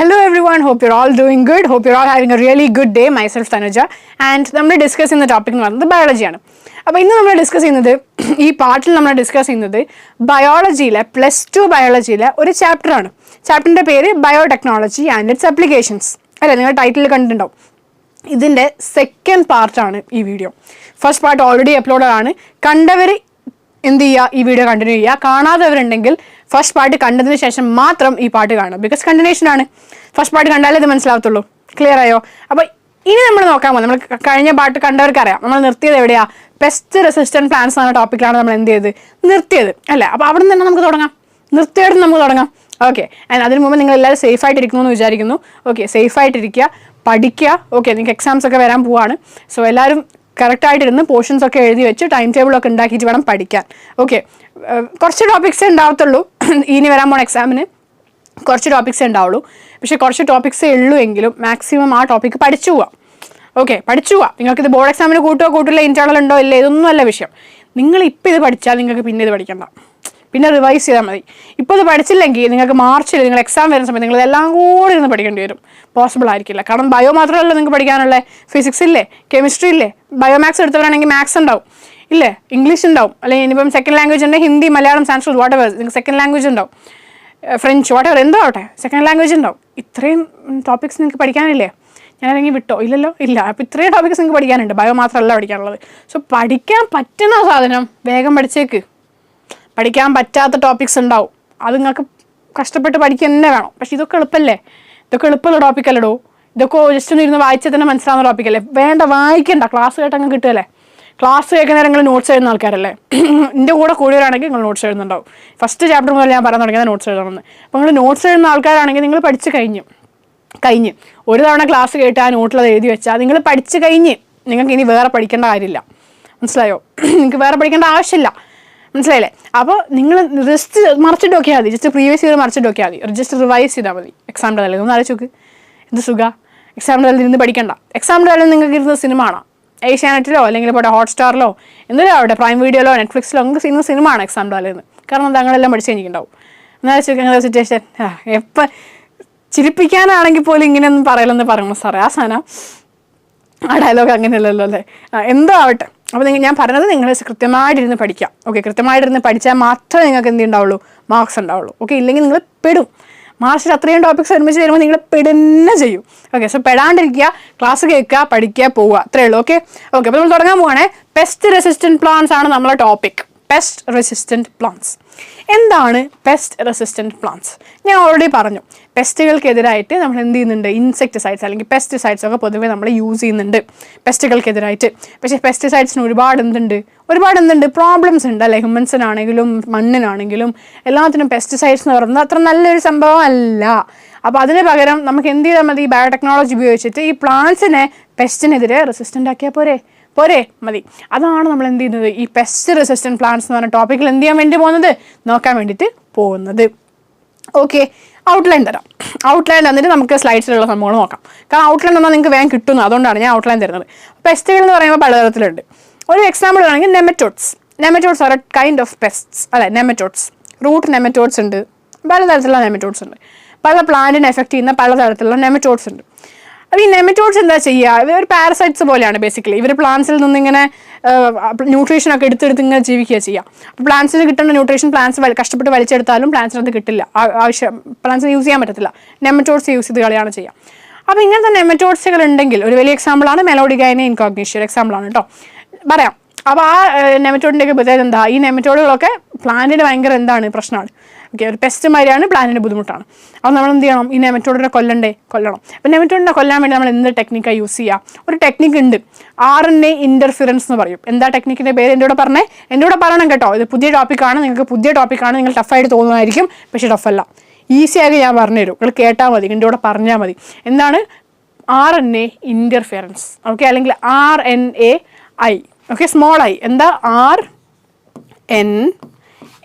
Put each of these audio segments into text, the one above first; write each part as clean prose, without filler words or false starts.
Hello everyone, hope you're all doing good. Hope you're all having a really good day. Myself Tanuja and നമ്മൾ discuss ചെയ്യുന്ന topic എന്ന് പറയുന്നത് ബയോളജിയാണ്. അപ്പോൾ ഇന്ന് നമ്മൾ ഡിസ്കസ് ചെയ്യുന്നത് ഈ പാർട്ടിൽ നമ്മൾ ഡിസ്കസ് ചെയ്യുന്നത് ബയോളജിയിലെ +2 ബയോളജിയിലെ ഒരു ചാപ്റ്ററാണ്. ചാപ്റ്ററിൻ്റെ പേര് ബയോടെക്നോളജി ആൻഡ് ഇറ്റ്സ് ആപ്ലിക്കേഷൻസ് അല്ലേ, നിങ്ങൾ ടൈറ്റിൽ കണ്ടിട്ടുണ്ടാവും. ഇതിൻ്റെ സെക്കൻഡ് പാർട്ടാണ് ഈ video. First part already uploaded ആണ്. കണ്ടവർ എന്ത് ചെയ്യുക, ഈ വീഡിയോ കണ്ടിന്യൂ ചെയ്യുക. കാണാത്തവരുണ്ടെങ്കിൽ ഫസ്റ്റ് പാർട്ട് കണ്ടതിന് ശേഷം മാത്രം ഈ പാർട്ട് കാണുക. ബിക്കോസ് കണ്ടിന്യൂഷനാണ്. ഫസ്റ്റ് പാർട്ട് കണ്ടാലേ ഇത് മനസ്സിലാവത്തുള്ളൂ. ക്ലിയർ ആയോ? അപ്പോൾ ഇനി നമ്മൾ നോക്കാൻ പോകുന്നത്, നമ്മൾ കഴിഞ്ഞ പാർട്ട് കണ്ടവർക്ക് അറിയാം നമ്മൾ നിർത്തിയത് എവിടെയാണ്, പെസ്റ്റ് റെസിസ്റ്റൻറ്റ് പ്ലാന്റ്സ് എന്ന ടോപ്പിക്കിലാണ് നമ്മൾ എന്ത് ചെയ്ത് നിർത്തിയത് അല്ലേ. അപ്പോൾ അവിടെ നിന്ന് തന്നെ നമുക്ക് തുടങ്ങാം, നിർത്തിയെടുത്ത് നമുക്ക് തുടങ്ങാം. ഓക്കെ, ആൻഡ് അതിന് മുമ്പ് നിങ്ങൾ എല്ലാവരും സേഫ് ആയിട്ടിരിക്കുന്നു എന്ന് വിചാരിക്കുന്നു. ഓക്കെ, സേഫ് ആയിട്ടിരിക്കുക, പഠിക്കുക. ഓക്കെ, നിങ്ങൾക്ക് എക്സാംസ് ഒക്കെ വരാൻ പോവാണ്. സോ എല്ലാവരും കറക്റ്റായിട്ടിരുന്ന് പോർഷൻസ് ഒക്കെ എഴുതി വെച്ച് ടൈം ടേബിളൊക്കെ ഉണ്ടാക്കിയിട്ട് വേണം പഠിക്കാൻ. ഓക്കെ, കുറച്ച് ടോപ്പിക്സേ ഉണ്ടാവത്തുള്ളൂ ഇനി വരാൻ പോണ എക്സാമിന്. കുറച്ച് ടോപ്പിക്സേ ഉണ്ടാവുള്ളൂ. പക്ഷേ കുറച്ച് ടോപ്പിക്സേ ഉള്ളൂ എങ്കിലും മാക്സിമം ആ ടോപ്പിക്ക് പഠിച്ചു പോവാം. ഓക്കെ, പഠിച്ചു പോവാം. നിങ്ങൾക്കിത് ബോർഡ് എക്സാമിന് കൂട്ടില്ല, ഇൻറ്റേർണൽ ഉണ്ടോ ഇല്ല, ഇതൊന്നുമല്ല വിഷയം. നിങ്ങൾ ഇപ്പോൾ ഇത് പഠിച്ചാൽ നിങ്ങൾക്ക് പിന്നെ ഇത് പഠിക്കണ്ട, പിന്നെ റിവൈസ് ചെയ്താൽ മതി. ഇപ്പോൾ ഇത് പഠിച്ചില്ലെങ്കിൽ നിങ്ങൾക്ക് മാർച്ചിൽ നിങ്ങൾ എക്സാം വരുന്ന സമയത്ത് നിങ്ങൾ ഇതെല്ലാം കൂടി ഇരുന്ന് പഠിക്കേണ്ടി വരും. പോസിബിൾ ആയിരിക്കില്ല. കാരണം ബയോ മാത്രമല്ല നിങ്ങൾക്ക് പഠിക്കാനുള്ളത്. ഫിസിക്സ് ഇല്ലേ, കെമിസ്ട്രി ഇല്ലേ, ബയോമാക്സ് എടുത്തവരാണെങ്കിൽ മാത്സ് ഉണ്ടാവും ഇല്ലേ, ഇംഗ്ലീഷ് ഉണ്ടാവും, അല്ലെങ്കിൽ ഇനിയിപ്പം സെക്കൻഡ് ലാംഗ്വേജ് ഉണ്ട്, ഹിന്ദി, മലയാളം, സാൻസ്ക്രിറ്റ്, വാട്ട് എവർ നിങ്ങൾക്ക് സെക്കൻഡ് ലാംഗ്വേജ് ഉണ്ടാവും, ഫ്രഞ്ച്, വാട്ട് എവർ എന്തോ ആവട്ടെ, സെക്കൻഡ് ലാംഗ്വേജ് ഉണ്ടാവും. ഇത്രയും ടോപ്പിക്സ് നിങ്ങൾക്ക് പഠിക്കാനില്ലേ? ഞാനിറങ്ങി വിട്ടോ? ഇല്ലല്ലോ, ഇല്ല. അപ്പോൾ ഇത്രയും ടോപ്പിക്സ് നിങ്ങൾക്ക് പഠിക്കാനുണ്ട്. ബയോ മാത്രമല്ല പഠിക്കാനുള്ളത്. സോ പഠിക്കാൻ പറ്റുന്ന സാധനം വേഗം പഠിച്ചേക്ക്. പഠിക്കാൻ പറ്റാത്ത ടോപ്പിക്സ് ഉണ്ടാവും, അത് നിങ്ങൾക്ക് കഷ്ടപ്പെട്ട് പഠിക്കുക തന്നെ വേണം. പക്ഷേ ഇതൊക്കെ എളുപ്പമല്ലേ, ഇതൊക്കെ എളുപ്പമുള്ള ടോപ്പിക്കല്ലടോ. ഇതൊക്കെ ജസ്റ്റ് ഒന്ന് ഇരുന്ന് വായിച്ചാൽ തന്നെ മനസ്സിലാവുന്ന ടോപ്പിക്കല്ലേ. വേണ്ട, വായിക്കണ്ട, ക്ലാസ് കേട്ട് അങ്ങ് കിട്ടുമല്ലേ. ക്ലാസ് കേൾക്കുന്ന നിങ്ങൾ നോട്ട്സ് എഴുതുന്ന ആൾക്കാരല്ലേ. എൻ്റെ കൂടെ കൂടിയവരാണെങ്കിൽ നിങ്ങൾ നോട്ട്സ് എഴുതുന്നുണ്ടാവും. ഫസ്റ്റ് ചാപ്റ്റർ മുതൽ ഞാൻ പറയാൻ തുടങ്ങിയത് നോട്ട്സ് എഴുതണമെന്ന്. അപ്പോൾ നിങ്ങൾ നോട്ട്സ് എഴുതുന്ന ആൾക്കാരാണെങ്കിൽ നിങ്ങൾ പഠിച്ച് കഴിഞ്ഞ് ഒരു തവണ ക്ലാസ് കേട്ട് ആ നോട്ടിലത് എഴുതി വെച്ചാൽ നിങ്ങൾ പഠിച്ച് കഴിഞ്ഞ് നിങ്ങൾക്ക് ഇനി വേറെ പഠിക്കേണ്ട കാര്യമില്ല. മനസ്സിലായോ? നിങ്ങൾക്ക് വേറെ പഠിക്കേണ്ട ആവശ്യമില്ല. മനസ്സിലായില്ലേ? അപ്പോൾ നിങ്ങൾ ജസ്റ്റ് മറിച്ചിട്ട് നോക്കിയാൽ മതി, ജസ്റ്റ് പ്രീവിയസ് ഇയർ മറിച്ചിട്ട് നോക്കിയാൽ മതി, ജസ്റ്റ് റിവൈസ് ചെയ്താൽ മതി. എക്സാമിൻ്റെ തലയിൽ ഒന്ന് ആലോചിച്ച് നോക്ക്, എന്ത് സുഖ. എക്സാമിൻ്റെ തലയിൽ ഇരുന്ന് പഠിക്കണ്ട. എക്സാമിൻ്റെ തലയിൽ നിങ്ങൾക്ക് ഇരുന്ന് സിനിമ കാണാം, ഏഷ്യാനെറ്റിലോ അല്ലെങ്കിൽ ഇപ്പോൾ ഹോട്ട്സ്റ്റാറിലോ എന്തെങ്കിലും ആവട്ടെ, പ്രൈം വീഡിയോയിലോ നെറ്റ്ഫ്ലിക്സിലോ നിങ്ങൾക്ക് ഇന്ന് സിനിമ ആണ് എക്സാമിൻ്റെ തലയിൽ നിന്ന്. കാരണം താങ്കളെല്ലാം പഠിച്ച് കഴിഞ്ഞിട്ടുണ്ടാവും. എന്നാലും സിറ്റുവേഷൻ എപ്പോൾ ചിരിപ്പിക്കാനാണെങ്കിൽ പോലും ഇങ്ങനെയൊന്നും പറയലെന്ന് പറയുമ്പോൾ സാറേ ആ സാധനം ആ ഡയലോഗ് അങ്ങനെയല്ലല്ലോ അല്ലേ. എന്തോ ആവട്ടെ. അപ്പോൾ ഞാൻ പറഞ്ഞത് നിങ്ങൾ കൃത്യമായിട്ടിരുന്ന് പഠിക്കാം. ഓക്കെ, കൃത്യമായിട്ടിരുന്ന് പഠിച്ചാൽ മാത്രമേ നിങ്ങൾക്ക് എന്ത് ഉണ്ടാവുള്ളൂ, മാർക്സ് ഉണ്ടാവുള്ളൂ. ഓക്കെ, ഇല്ലെങ്കിൽ നിങ്ങൾ പെടും. മാർച്ചിൽ അത്രയും ടോപ്പിക്സ് ഒരുമിച്ച് വരുമ്പോൾ നിങ്ങൾ പെടുന്നെ ചെയ്യും. ഓക്കെ, സോ പെടാണ്ടിരിക്കുക, ക്ലാസ് കേൾക്കുക, പഠിക്കുക, പോവുക, അത്രയേ ഉള്ളൂ. ഓക്കെ, അപ്പോൾ നമ്മൾ തുടങ്ങാൻ പോവുകയാണെ. പെസ്റ്റ് റെസിസ്റ്റൻറ്റ് പ്ലാന്റ്സ് ആണ് നമ്മളെ ടോപ്പിക്. Pest resistant plants. എന്താണ് പെസ്റ്റ് റെസിസ്റ്റൻറ്റ് പ്ലാന്റ്സ്? ഞാൻ ഓൾറെഡി പറഞ്ഞു, പെസ്റ്റുകൾക്കെതിരായിട്ട് നമ്മൾ എന്ത് ചെയ്യുന്നുണ്ട്, ഇൻസെക്ടിസൈഡ്സ് അല്ലെങ്കിൽ പെസ്റ്റിസൈഡ്സ് ഒക്കെ പൊതുവേ നമ്മൾ യൂസ് ചെയ്യുന്നുണ്ട് പെസ്റ്റുകൾക്കെതിരായിട്ട്. പക്ഷേ പെസ്റ്റിസൈഡ്സിന് ഒരുപാട് എന്തുണ്ട് പ്രോബ്ലംസ് ഉണ്ട് അല്ലേ. ഹ്യൂമൻസിനാണെങ്കിലും മണ്ണിനാണെങ്കിലും എല്ലാത്തിനും പെസ്റ്റിസൈഡ്സ് എന്ന് പറയുന്നത് അത്ര നല്ലൊരു സംഭവം അല്ല. അപ്പോൾ അതിന് പകരം നമുക്ക് എന്ത് ചെയ്താൽ മതി, ബയോടെക്നോളജി ഉപയോഗിച്ചിട്ട് ഈ പ്ലാന്റ്സിനെ പെസ്റ്റിനെതിരെ റെസിസ്റ്റൻ്റ് ആക്കിയാൽ പോരെ മതി. അതാണ് നമ്മൾ എന്ത് ചെയ്യുന്നത്, ഈ പെസ്റ്റ് റെസിസ്റ്റൻറ്റ് പ്ലാന്റ്സ് എന്ന് പറഞ്ഞ ടോപ്പിക്കിൽ എന്ത് ചെയ്യാൻ വേണ്ടി നോക്കാൻ വേണ്ടിയിട്ട് പോകുന്നത്. ഓക്കെ, ഔട്ട്ലൈൻ തരാം. ഔട്ട്ലൈൻ തന്നിട്ട് നമുക്ക് സ്ലൈഡ്സിലുള്ള സംഭവങ്ങൾ നോക്കാം. കാരണം ഔട്ട്ലൈൻ തന്നാൽ നിങ്ങൾക്ക് വേഗം കിട്ടുന്നു, അതുകൊണ്ടാണ് ഞാൻ ഔട്ട്ലൈൻ തരുന്നത്. പെസ്റ്റുകൾ എന്ന് പറയുമ്പോൾ പലതരത്തിലുണ്ട്. ഒരു എക്സാമ്പിൾ ആണെങ്കിൽ nematodes are a kind of pests അല്ലെ. നെമറ്റോഡ്സ്, റൂട്ട് നെമറ്റോഡ്സ് ഉണ്ട്, പലതരത്തിലുള്ള നെമറ്റോഡ്സ് ഉണ്ട്. പല പ്ലാന്റിനെ എഫക്റ്റ് ചെയ്യുന്ന പലതരത്തിലുള്ള നെമറ്റോഡ്സ് ഉണ്ട്. അപ്പോൾ ഈ നെമറ്റോഡ്സ് എന്താ ചെയ്യുക, ഇവർ പാരസൈറ്റ്സ് പോലെയാണ് ബേസിക്കലി. ഇവർ പ്ലാന്റ്സിൽ നിന്നിങ്ങനെ ന്യൂട്രീഷനൊക്കെ എടുത്തെടുത്ത് ഇങ്ങനെ ജീവിക്കുക ചെയ്യുക. അപ്പോൾ പ്ലാന്റ്സിന് കിട്ടുന്ന ന്യൂട്രീഷൻ പ്ലാന്റ്സ് കഷ്ടപ്പെട്ട് വലിച്ചെടുത്താലും പ്ലാന്റ്സിനത് കിട്ടില്ല, പ്ലാന്റ്സിന് യൂസ് ചെയ്യാൻ പറ്റത്തില്ല. നെമറ്റോഡ്സ് യൂസ് ചെയ്ത് കളിയാണ് ചെയ്യുക. അപ്പോൾ ഇങ്ങനത്തെ നെമറ്റോഡ്സുകൾ ഉണ്ടെങ്കിൽ ഒരു വലിയ എക്സാമ്പിളാണ് മെലോഡിഗൈന ഇൻകോഗ്നിഷ്യ, ഒരു എക്സാമ്പിളാണ് കേട്ടോ, പറയാം. അപ്പോൾ ആ നെമറ്റോഡിൻ്റെയൊക്കെ പ്രത്യേകത എന്താ, ഈ നെമറ്റോഡുകളൊക്കെ പ്ലാന്റിന് ഭയങ്കര പ്രശ്നമാണ്. ഓക്കെ, ഒരു പെസ്റ്റ് മാതിരിയാണ്, പ്ലാന്റിന് ബുദ്ധിമുട്ടാണ്. അപ്പോൾ നമ്മൾ എന്ത് ചെയ്യണം, ഈ നെമറ്റോഡിനെ കൊല്ലണം. അപ്പോൾ നെമറ്റോഡിനെ കൊല്ലാൻ വേണ്ടി നമ്മൾ എന്ത് ടെക്നിക്കാണ് യൂസ് ചെയ്യുക? ഒരു ടെക്നിക്ക് ഉണ്ട്, RNA ഇൻ്റർഫിറൻസ് എന്ന് പറയും. എന്താ ടെക്നിക്കിൻ്റെ പേര്? എൻ്റെ കൂടെ പറയണം കേട്ടോ. ഇത് പുതിയ ടോപ്പിക്കാണ്, നിങ്ങൾ ടഫായിട്ട് തോന്നുമായിരിക്കും, പക്ഷേ ടഫല്ല, ഈസിയായി ഞാൻ പറഞ്ഞുതരും. നിങ്ങൾ കേട്ടാൽ മതി, എൻ്റെ കൂടെ പറഞ്ഞാൽ മതി. എന്താണ് RNA ഇൻ്റർഫിറൻസ്? ഓക്കെ, അല്ലെങ്കിൽ RNAi. Okay, small I. എന്താ RNA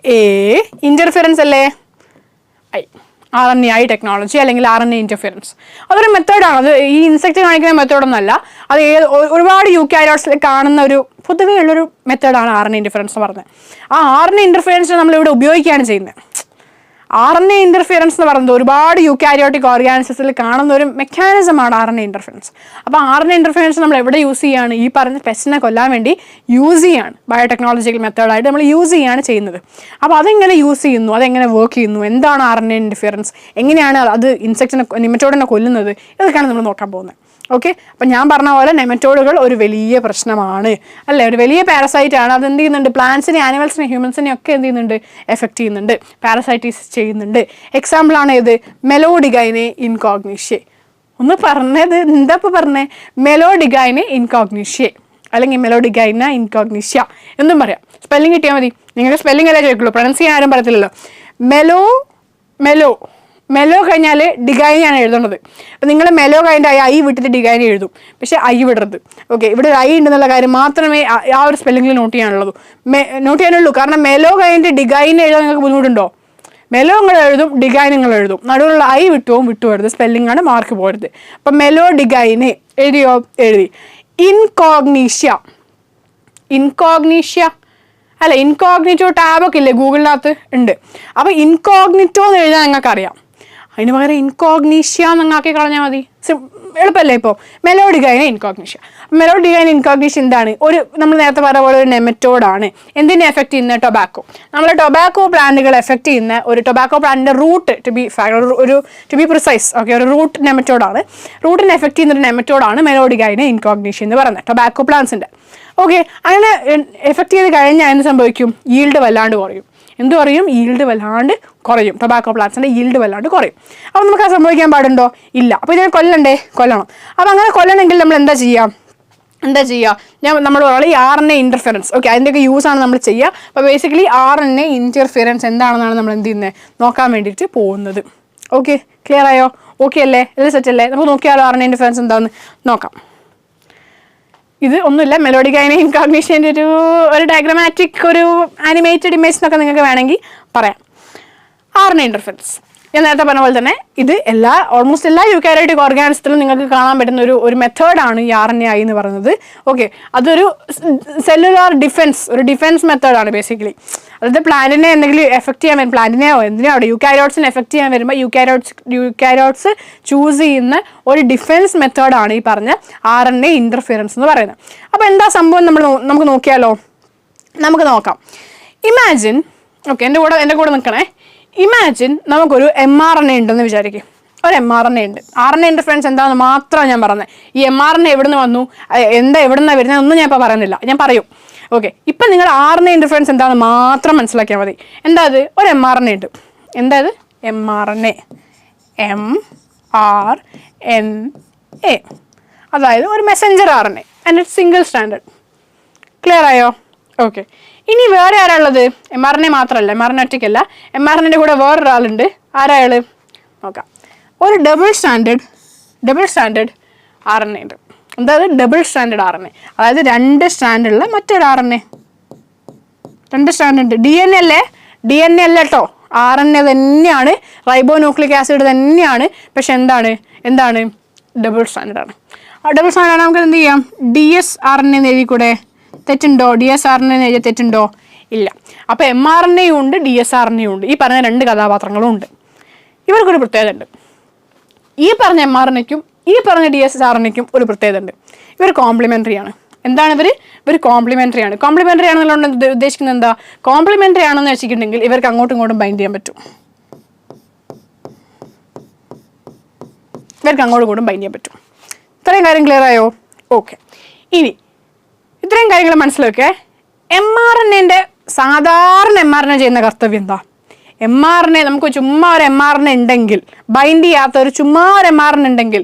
ഇൻ്റർഫിറൻസ് അല്ലേ, RNAi ടെക്നോളജി അല്ലെങ്കിൽ RNA ഇൻ്റർഫിറൻസ്. അതൊരു മെത്തേഡാണ്. അത് ഈ ഇൻസെക്റ്റ് കാണിക്കുന്ന മെത്തേഡൊന്നുമല്ല. അത് ഒരുപാട് യൂക്കാരിയോട്സിൽ കാണുന്ന ഒരു പൊതുവേ ഉള്ളൊരു മെത്തേഡാണ് RNA ഇൻ്റർഫിറൻസ് എന്ന് പറഞ്ഞത്. ആ RNA ഇൻ്റർഫിറൻസ് നമ്മളിവിടെ ഉപയോഗിക്കുകയാണ് ചെയ്യുന്നത്. RNA ഇൻ്റർഫിയറൻസ് എന്ന് പറയുന്നത് ഒരുപാട് യൂക്കാരിയോട്ടിക് ഓർഗാനിസത്തിൽ കാണുന്ന ഒരു മെക്കാനിസമാണ് RNA ഇൻ്റർഫിയറൻസ്. അപ്പോൾ RNA ഇൻ്റർഫിയറൻസ് നമ്മൾ എവിടെ യൂസ് ചെയ്യുകയാണ്? ഈ പറഞ്ഞ പെസ്റ്റിനെ കൊല്ലാൻ വേണ്ടി യൂസ് ചെയ്യാണ്. ബയോടെക്നോളജിക്കൽ മെത്തേഡായിട്ട് നമ്മൾ യൂസ് ചെയ്യുകയാണ് ചെയ്യുന്നത്. അപ്പോൾ അതെങ്ങനെ യൂസ് ചെയ്യുന്നു, അതെങ്ങനെ വർക്ക് ചെയ്യുന്നു, എന്താണ് RNA ഇൻ്റർഫിയറൻസ്, എങ്ങനെയാണ് അത് ഇൻസെക്റ്റിനെ നിമറ്റോഡിനെ കൊല്ലുന്നത്, ഇതൊക്കെയാണ് നമ്മൾ നോക്കാൻ പോകുന്നത്. ഓക്കെ, അപ്പം ഞാൻ പറഞ്ഞ പോലെ നെമറ്റോഡുകൾ ഒരു വലിയ പ്രശ്നമാണ് അല്ലേ, ഒരു വലിയ പാരസൈറ്റ് ആണ്. അത് എന്ത് ചെയ്യുന്നുണ്ട്? പ്ലാന്റ്സിനെ, ആനിമൽസിനെ, ഹ്യൂമൻസിനെ ഒക്കെ എന്ത് ചെയ്യുന്നുണ്ട്? എഫക്റ്റ് ചെയ്യുന്നുണ്ട്, പാരസൈറ്റീസ് ചെയ്യുന്നുണ്ട്. എക്സാമ്പിളാണ് ഇത് മെലോഡിഗൈനെ ഇൻകോഗ്നീഷ്യേ. ഒന്ന് പറഞ്ഞത് എന്താ ഇപ്പോൾ പറഞ്ഞേ? മെലോഡിഗൈനെ ഇൻകോഗ്നീഷ്യേ അല്ലെങ്കിൽ മെലോഡിഗൈന ഇൻകോഗ്നീഷ്യ എന്നും പറയാം. സ്പെല്ലിംഗ് കിട്ടിയാൽ മതി. നിങ്ങൾക്ക് സ്പെല്ലിംഗ് അല്ലേ ചോദിക്കുള്ളൂ, പ്രൊനൗൺസ് ചെയ്യാൻ ആരും പറയത്തില്ലല്ലോ. മെലോ കഴിഞ്ഞാൽ ഡിഗൈനാണ് എഴുതേണ്ടത്. അപ്പം നിങ്ങൾ മെലോ കഴിഞ്ഞ ഐ വിട്ടിട്ട് ഡിഗൈൻ എഴുതും, പക്ഷേ ഐ വിടരുത്. ഓക്കെ, ഇവിടെ ഒരു ഐ ഉണ്ടെന്നുള്ള കാര്യം മാത്രമേ ആ ഒരു സ്പെല്ലിങ്ങിൽ നോട്ട് ചെയ്യാനുള്ളൂ. കാരണം മെലോ കഴിഞ്ഞിട്ട് ഡിഗൈൻ എഴുതാൻ നിങ്ങൾക്ക് ബുദ്ധിമുട്ടുണ്ടോ? മെലോ നിങ്ങൾ എഴുതും, ഡിഗൈൻ നിങ്ങൾ എഴുതും, നടുവിലുള്ള ഐ വിട്ടുപോകരുത്, സ്പെല്ലിംഗാണ്, മാർക്ക് പോകരുത്. അപ്പം മെലോ ഡിഗൈന് എഴുതി. ഇൻകോഗ്നീഷ്യ അല്ല, ഇൻകോഗ്നിറ്റോ ടാബൊക്കെ ഇല്ലേ ഗൂഗിളിനകത്ത് ഉണ്ട്. അപ്പോൾ ഇൻകോഗ്നിറ്റോ എന്ന് എഴുതാൻ നിങ്ങൾക്കറിയാം, അതിന് പകരം ഇൻകോഗ്നീഷ്യ എന്നാക്കി കളഞ്ഞാൽ മതി. എളുപ്പമല്ലേ? ഇപ്പോൾ മെലോഡിഗൈന ഇൻകോഗ്നീഷ്യ. മെലോഡിഗൈന ഇൻകോഗ്നീഷ്യ എന്താണ്? നമ്മൾ നേരത്തെ പറഞ്ഞ പോലെ ഒരു നെമറ്റോഡാണ്. എന്തിനെ എഫക്റ്റ് ചെയ്യുന്ന? ടൊബാക്കോ. നമ്മൾ ടൊബാക്കോ പ്ലാന്റുകൾ എഫക്റ്റ് ചെയ്യുന്ന ഒരു ടൊബാക്കോ പ്ലാന്റിൻ്റെ root to be precise, okay, ഒരു റൂട്ട് നെമറ്റോഡാണ്. റൂട്ടിനെ എഫക്റ്റ് ചെയ്യുന്ന ഒരു നെമറ്റോഡാണ് മെലോഡിഗൈന ഇൻകോഗ്നീഷ്യ എന്ന് പറയുന്നത് ടൊബാക്കോ പ്ലാന്റ്സിൻ്റെ. ഓക്കെ, അങ്ങനെ എഫക്റ്റ് ചെയ്ത് കഴിഞ്ഞാൽ എന്ത് സംഭവിക്കും? ഈൽഡ് വല്ലാണ്ട് കുറയും. എന്ത് പറയും? ഈൽഡ് വല്ലാണ്ട് കുറയും. ടൊബാക്കോ പ്ലാന്റ്സിൻ്റെ ഈൽഡ് വല്ലാണ്ട് കുറയും. അപ്പോൾ നമുക്ക് അത് സംഭവിക്കാൻ പാടുണ്ടോ? ഇല്ല. അപ്പോൾ ഇതിനെ കൊല്ലണം. അപ്പോൾ അങ്ങനെ കൊല്ലണമെങ്കിൽ നമ്മൾ എന്താ ചെയ്യുക? നമ്മൾ ഈ RNA ഇൻ്റർഫിയറൻസ്, ഓക്കെ, അതിൻ്റെയൊക്കെ യൂസാണ് നമ്മൾ ചെയ്യുക. അപ്പോൾ ബേസിക്കലി RNA ഇൻ്റർഫിയറൻസ് എന്താണെന്നാണ് നമ്മൾ എന്ത് ചെയ്യുന്നത്? നോക്കാൻ വേണ്ടിയിട്ട് പോകുന്നത്. ഓക്കെ, ക്ലിയർ ആയോ? ഓക്കെ അല്ലേ? എല്ലാം സെറ്റ് അല്ലേ? നമുക്ക് നോക്കിയാലോ RNA ഇൻ്റർഫിയറൻസ് എന്താണെന്ന് നോക്കാം. ഇത് ഒന്നുമില്ല, മെലോഡിഗൈന ഇൻകോഗ്നീഷ്യൻ്റെ ഒരു ഡയഗ്രമാറ്റിക്, ഒരു ആനിമേറ്റഡ് ഇമേജ് എന്നൊക്കെ നിങ്ങൾക്ക് വേണമെങ്കിൽ പറയാം. RNA ഇൻ്റർഫിയറൻസ് ഞാൻ നേരത്തെ പറഞ്ഞ പോലെ തന്നെ ഇത് ഓൾമോസ്റ്റ് എല്ലാ യൂക്കാരിയോട്ടിക് ഓർഗാനിസത്തിലും നിങ്ങൾക്ക് കാണാൻ പറ്റുന്ന ഒരു മെത്തേഡാണ് ഈ RNA എന്ന് പറയുന്നത്. ഓക്കെ, അതൊരു സെല്ലുലാർ ഡിഫെൻസ് മെത്തേഡാണ് ബേസിക്കലി. അതായത് പ്ലാന്റിനെ എന്തെങ്കിലും എഫക്റ്റ് ചെയ്യാൻ വരും, പ്ലാന്റിനെയോ എന്തിനോ അവിടെ യൂക്കാരിയോട്സിനെ എഫക്റ്റ് ചെയ്യാൻ വരുമ്പോൾ യൂക്കാരിയോട്സ് ചൂസ് ചെയ്യുന്ന ഒരു ഡിഫെൻസ് മെത്തേഡാണ് ഈ പറഞ്ഞ RNA ഇൻ്റർഫിയറൻസ് എന്ന് പറയുന്നത്. അപ്പോൾ എന്താ സംഭവം നമുക്ക് നോക്കിയാലോ? നമുക്ക് നോക്കാം. ഇമാജിൻ, ഓക്കെ, എൻ്റെ കൂടെ നിൽക്കണേ. ഇമാജിൻ നമുക്കൊരു mRNA ഉണ്ടെന്ന് വിചാരിക്കും. ഒരു mRNA ഉണ്ട്. RNA ഇൻ്റർഫിയറൻസ് എന്താണെന്ന് മാത്രമാണ് ഞാൻ പറഞ്ഞത്. ഈ mRNA എവിടെ നിന്ന് വന്നു, എവിടെ നിന്നാണ് വരുന്നത് ഒന്നും ഞാൻ ഇപ്പോൾ പറയുന്നില്ല, ഞാൻ പറയും. ഓക്കെ, ഇപ്പം നിങ്ങൾ RNA ഇൻ്റർഫിയറൻസ് എന്താണെന്ന് മാത്രം മനസ്സിലാക്കിയാൽ മതി. എന്താ അത്? ഒരു mRNA ഉണ്ട്. എന്താ അത്? mRNA, mRNA, അതായത് ഒരു Messenger RNA and it's single standard. Clear ആയോ? ഓക്കെ, ഇനി വേറെ ആരാളുള്ളത്? mRNA മാത്രമല്ല, mRNA ഒറ്റയ്ക്കല്ല, mRNAൻ്റെ കൂടെ വേറൊരാളുണ്ട്. ആരാൾ നോക്കാം. ഒരു ഡബിൾ സ്റ്റാൻഡേർഡ് RNA ഉണ്ട്. എന്തായത്? ഡബിൾ സ്റ്റാൻഡേർഡ് RNA, അതായത് 2 സ്റ്റാൻഡുള്ള മറ്റൊരു RNA. 2 സ്റ്റാൻഡേർഡ്. DNA അല്ല കേട്ടോ, RNA തന്നെയാണ്, റൈബോന്യൂക്ലിക് ആസിഡ് തന്നെയാണ്. പക്ഷെ എന്താണ് ഡബിൾ സ്റ്റാൻഡേർഡാണ്. ആ ഡബിൾ സ്റ്റാൻഡേർഡ് നമുക്ക് എന്ത് ചെയ്യാം? dsRNA എന്ന് എഴുതിക്കൂടെ? തെറ്റുണ്ടോ? dsRNA എന്ന് എഴുതിയ തെറ്റുണ്ടോ? ഇല്ല. അപ്പോൾ mRNA ഉണ്ട്, dsRNA ഉണ്ട്. ഈ പറഞ്ഞ 2 കഥാപാത്രങ്ങളും ഉണ്ട്. ഇവർക്കൊരു പ്രത്യേകത ഉണ്ട്. ഈ പറഞ്ഞ mRNAയ്ക്കും ഈ പറഞ്ഞ dsRNAയ്ക്കും ഒരു പ്രത്യേകത ഉണ്ട്. ഇവർ കോംപ്ലിമെൻ്ററി ആണ്. എന്താണ് ഇവർ കോംപ്ലിമെൻ്ററി ആണ്. കോംപ്ലിമെൻ്ററി ആണെന്നുള്ളത് ഉദ്ദേശിക്കുന്നത് എന്താ? കോംപ്ലിമെൻ്ററി ആണെന്ന് വെച്ചിട്ടുണ്ടെങ്കിൽ ഇവർക്ക് അങ്ങോട്ടും ഇങ്ങോട്ടും ബൈൻഡ് ചെയ്യാൻ പറ്റും. ഇത്രയും കാര്യം ക്ലിയർ ആയോ? ഓക്കെ, ഇനി ഇത്രയും കാര്യങ്ങൾ മനസ്സിലാക്കേ. mRNAൻ്റെ സാധാരണ mRNA ചെയ്യുന്ന കർത്തവ്യം എന്താ? mRNA നമുക്ക് ചുമ്മാ ഒരു mRNA ഉണ്ടെങ്കിൽ, ബൈൻഡ് ചെയ്യാത്ത ഒരു ചുമ്മാ ഒരു mRNA ഉണ്ടെങ്കിൽ,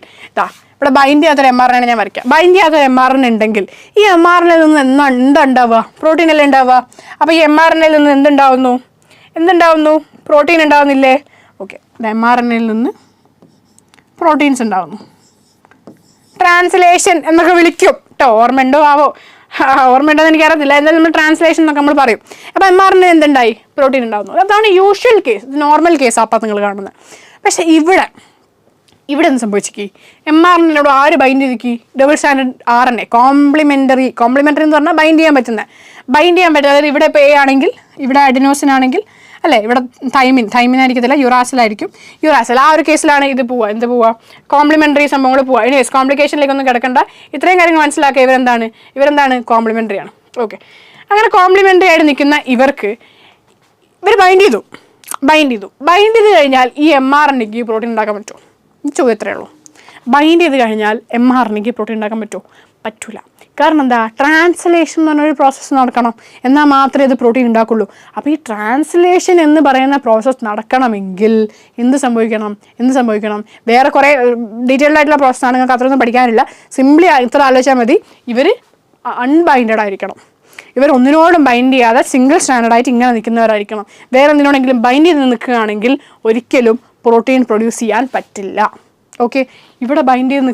ഇവിടെ ബൈൻഡ് ചെയ്യാത്തൊരു mRNA ഞാൻ വരയ്ക്കാം. ബൈൻഡ് ചെയ്യാത്തൊരു mRNA ഉണ്ടെങ്കിൽ ഈ mRNAയിൽ നിന്ന് എന്താ ഉണ്ടാവുക? പ്രോട്ടീൻ അല്ലേ ഉണ്ടാവുക. അപ്പോൾ ഈ mRNAയിൽ നിന്ന് എന്തുണ്ടാവുന്നു? പ്രോട്ടീൻ ഉണ്ടാവുന്നില്ലേ? ഓക്കെ, mRNAയിൽ നിന്ന് പ്രോട്ടീൻസ് ഉണ്ടാവുന്നു. ട്രാൻസ്ലേഷൻ എന്നൊക്കെ വിളിക്കും കേട്ടോ. ഓർമ്മയുണ്ടോ എന്ന് എനിക്കറിയത്തില്ല, എന്തായാലും നമ്മൾ ട്രാൻസ്ലേഷൻ എന്നൊക്കെ നമ്മൾ പറയും. അപ്പോൾ mRNA എന്തുണ്ടായി? പ്രോട്ടീൻ ഉണ്ടാവുന്നു. അതാണ് യൂഷ്വൽ കേസ്, നോർമൽ കേസ് അപ്പം നിങ്ങൾ കാണുന്നത്. പക്ഷേ ഇവിടെ എന്ത് സംഭവിച്ചിക്ക്? mRNAയോട് ആര് ബൈൻഡ് ചെയ്തിക്ക്? Double standard RNA. കോംപ്ലിമെൻ്ററി എന്ന് പറഞ്ഞാൽ ബൈൻഡ് ചെയ്യാൻ പറ്റുന്നത്. അതായത് ഇവിടെ ഇപ്പോൾ A ആണെങ്കിൽ, ഇവിടെ അഡിനോസിൻ ആണെങ്കിൽ, അല്ലേ? ഇവിടെ തൈമിനായിരിക്കത്തില്ല, യുറാസിലായിരിക്കും. യുറാസിൽ ആ ഒരു കേസിലാണ് ഇത് പോവുക കോംപ്ലിമെൻ്ററി സംഭവങ്ങൾ പോവുക. എനിവേസ് കോംപ്ലിക്കേഷനിലേക്കൊന്നും കിടക്കണ്ട. ഇത്രയും കാര്യങ്ങൾ മനസ്സിലാക്കുക. ഇവരെന്താണ് കോംപ്ലിമെൻ്ററി ആണ്. ഓക്കെ, അങ്ങനെ കോംപ്ലിമെൻ്ററി ആയിട്ട് നിൽക്കുന്ന ഇവർ ബൈൻഡ് ചെയ്ത് കഴിഞ്ഞാൽ ഈ mRNAക്ക് പ്രോട്ടീൻ ഉണ്ടാക്കാൻ പറ്റുമോ? ചോദ്യം ഇത്രയേ ഉള്ളൂ. ബൈൻഡ് ചെയ്ത് കഴിഞ്ഞാൽ mRNAക്ക് പ്രോട്ടീൻ ഉണ്ടാക്കാൻ പറ്റുമോ? പറ്റില്ല. കാരണം എന്താ? ട്രാൻസ്ലേഷൻ എന്ന് പറഞ്ഞൊരു പ്രോസസ്സ് നടക്കണം, എന്നാൽ മാത്രമേ ഇത് പ്രോട്ടീൻ ഉണ്ടാക്കുള്ളൂ. അപ്പോൾ ഈ ട്രാൻസ്ലേഷൻ എന്ന് പറയുന്ന പ്രോസസ്സ് നടക്കണമെങ്കിൽ എന്ത് സംഭവിക്കണം? വേറെ കുറേ ഡീറ്റെയിൽഡ് ആയിട്ടുള്ള പ്രോസസ്സാണ്, നിങ്ങൾക്ക് അത്രയൊന്നും പഠിക്കാനില്ല. സിംപ്ലി ഇത്ര ആലോചിച്ചാൽ മതി. ഇവർ അൺബൈൻഡഡ് ആയിരിക്കണം. ഇവർ ഒന്നിനോടും ബൈൻഡ് ചെയ്യാതെ സിംഗിൾ സ്റ്റാൻഡേർഡായിട്ട് ഇങ്ങനെ നിൽക്കുന്നവരായിരിക്കണം. വേറെ എന്തിനോടെങ്കിലും ബൈൻഡ് ചെയ്ത് നിൽക്കുകയാണെങ്കിൽ ഒരിക്കലും പ്രോട്ടീൻ പ്രൊഡ്യൂസ് ചെയ്യാൻ പറ്റില്ല. ഓക്കെ, ഇവിടെ ബൈൻഡ് ചെയ്ത്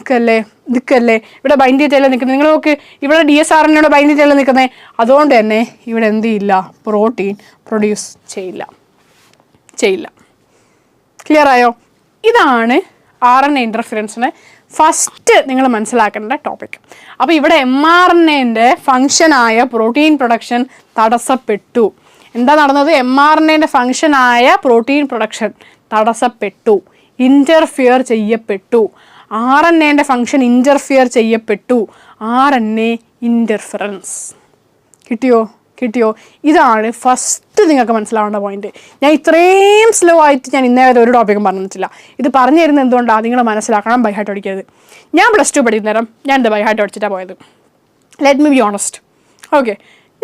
നിൽക്കല്ലേ, ഇവിടെ ബൈൻഡ് ചെയ്തല്ലേ നിൽക്കുന്നത്. നിങ്ങൾ നോക്ക്, ഇവിടെ DSRNയോട് ബൈൻഡ് ചെയ്തല്ലേ നിൽക്കുന്നത്. അതുകൊണ്ട് തന്നെ ഇവിടെ എന്ത് ചെയ്യില്ല? പ്രോട്ടീൻ പ്രൊഡ്യൂസ് ചെയ്യില്ല. ക്ലിയർ ആയോ? ഇതാണ് RNA ഇൻ്റർഫിറൻസിന് ഫസ്റ്റ് നിങ്ങൾ മനസ്സിലാക്കേണ്ട ടോപ്പിക്. അപ്പോൾ ഇവിടെ mRNAൻ്റെ ഫങ്ഷനായ പ്രോട്ടീൻ പ്രൊഡക്ഷൻ തടസ്സപ്പെട്ടു. എന്താ നടന്നത്? mRNAൻ്റെ ഫങ്ഷനായ പ്രോട്ടീൻ പ്രൊഡക്ഷൻ തടസ്സപ്പെട്ടു, ഇൻ്റർഫിയർ ചെയ്യപ്പെട്ടു. RNAൻ്റെ ഫങ്ഷൻ ഇൻ്റർഫിയർ ചെയ്യപ്പെട്ടു. RNA ഇൻ്റർഫിറൻസ്. കിട്ടിയോ? ഇതാണ് ഫസ്റ്റ് നിങ്ങൾക്ക് മനസ്സിലാവേണ്ട പോയിന്റ്. ഞാൻ ഇത്രയും സ്ലോ ആയിട്ട് ഞാൻ ഇന്നേ വരെ ഒരു ടോപ്പിക്കും പറഞ്ഞിട്ടില്ല. ഇത് പറഞ്ഞു തരുന്നത് എന്തുകൊണ്ടാണ്? നിങ്ങൾ മനസ്സിലാക്കണം, ബൈ ഹാർട്ട് പഠിക്കരുത്. ഞാൻ +2 പഠിക്കുന്ന നേരം ഞാനിത് ബൈ ഹാർട്ട് പഠിച്ചിട്ടാണ് പോയത്. Let me be honest. Okay,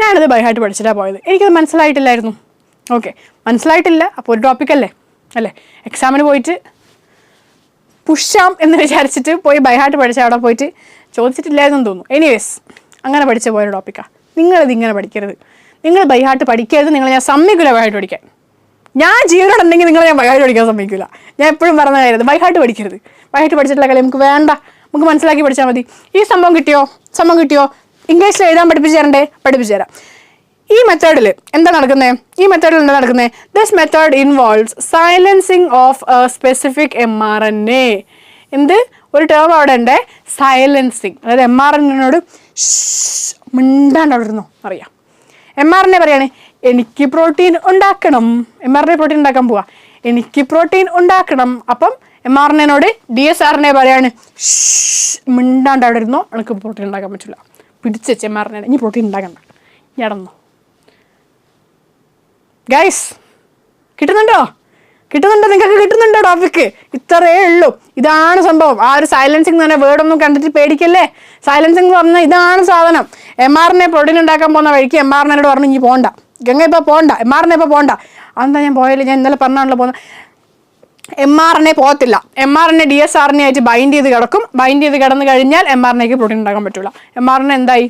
ഞാനിത് ബൈ ഹാർട്ട് പഠിച്ചിട്ടാണ് പോയത്. എനിക്കത് മനസ്സിലായിട്ടില്ലായിരുന്നു. ഓക്കെ, മനസ്സിലായിട്ടില്ല. അപ്പോൾ ഒരു ടോപ്പിക്കല്ലേ അല്ലേ? എക്സാമിന് പോയിട്ട് പുഷാം എന്ന് വിചാരിച്ചിട്ട് പോയി ബൈ ഹാർട്ട് പഠിച്ച അവിടെ പോയിട്ട് ചോദിച്ചിട്ടില്ലായിരുന്നു തോന്നുന്നു. എനിവേസ്, അങ്ങനെ പഠിച്ച പോയൊരു ടോപ്പിക്കാണ്. നിങ്ങളിത് ഇങ്ങനെ പഠിക്കരുത്. നിങ്ങൾ ബൈ ഹാർട്ട് പഠിക്കരുത്. ഞാൻ സമ്മതിക്കില്ല ബൈ ഹാർട്ട് പഠിക്കാൻ. ഞാൻ ജീവനോടുണ്ടെങ്കിൽ ഞാൻ ബൈ ഹാർട്ട് പഠിക്കാൻ സമ്മതിക്കില്ല. ഞാൻ എപ്പോഴും പറഞ്ഞ കാര്യത്, ബൈ ഹാർട്ട് പഠിക്കരുത്. ബൈ ഹാർട്ട് പഠിച്ചിട്ടുള്ള കളി നമുക്ക് വേണ്ട. നമുക്ക് മനസ്സിലാക്കി പഠിച്ചാൽ മതി. ഈ സംഭവം കിട്ടിയോ? ഇംഗ്ലീഷിൽ എഴുതാൻ പഠിപ്പിച്ചു തരാം. ഈ മെത്തേഡിൽ എന്താ നടക്കുന്നത്? This method involves silencing of a specific mRNA. എന്ത് ഒരു ടേം അവിടെ ഉണ്ട്? സൈലൻസിങ്. അതായത് mRNAനോട് മിണ്ടാണ്ട് അവിടെ ഇരുന്നോ അറിയാം. mRNA പറയാണ് എനിക്ക് പ്രോട്ടീൻ ഉണ്ടാക്കണം. mRNA പ്രോട്ടീൻ ഉണ്ടാക്കാൻ പോവാ. എനിക്ക് പ്രോട്ടീൻ ഉണ്ടാക്കണം. അപ്പം mRNAനോട് DSRNA പറയാണ് മിണ്ടാണ്ട് അവിടെ ഇരുന്നോ, എനിക്ക് പ്രോട്ടീൻ ഉണ്ടാക്കാൻ പറ്റില്ല. പിടിച്ച് വെച്ച് mRNA ഇനി പ്രോട്ടീൻ ഉണ്ടാക്കണ്ട, ഞടന്നോ. ഗൈസ്, കിട്ടുന്നുണ്ടോ? നിങ്ങൾക്ക് കിട്ടുന്നുണ്ടോ ടോപ്പിക്ക്? ഇത്രയേ ഉള്ളൂ. ഇതാണ് സംഭവം. ആ ഒരു സൈലൻസിങ് എന്ന് പറഞ്ഞ വേർഡൊന്നും കണ്ടിട്ട് പേടിക്കല്ലേ. സൈലൻസിങ് എന്ന് പറഞ്ഞാൽ ഇതാണ് സാധനം. mRNA പ്രോട്ടീൻ ഉണ്ടാക്കാൻ പോകുന്ന വഴിക്ക് mRNAനോട് പറഞ്ഞു ഇനി പോകണ്ട, ഗംഗ ഇപ്പോൾ പോകണ്ട, mRNA ഇപ്പോൾ പോകണ്ട. അതെന്താ ഞാൻ പോയാലും ഞാൻ ഇന്നലെ പറഞ്ഞാണല്ലോ പോകുന്നത്. mRNA പോകത്തില്ല. mRNA DSRNA ആയിട്ട് ബൈൻഡ് ചെയ്ത് കിടക്കും. ബൈൻഡ് ചെയ്ത് കിടന്നു കഴിഞ്ഞാൽ mRNAക്ക് പ്രോട്ടീൻ ഉണ്ടാക്കാൻ പറ്റില്ല. mRNA എന്തായി?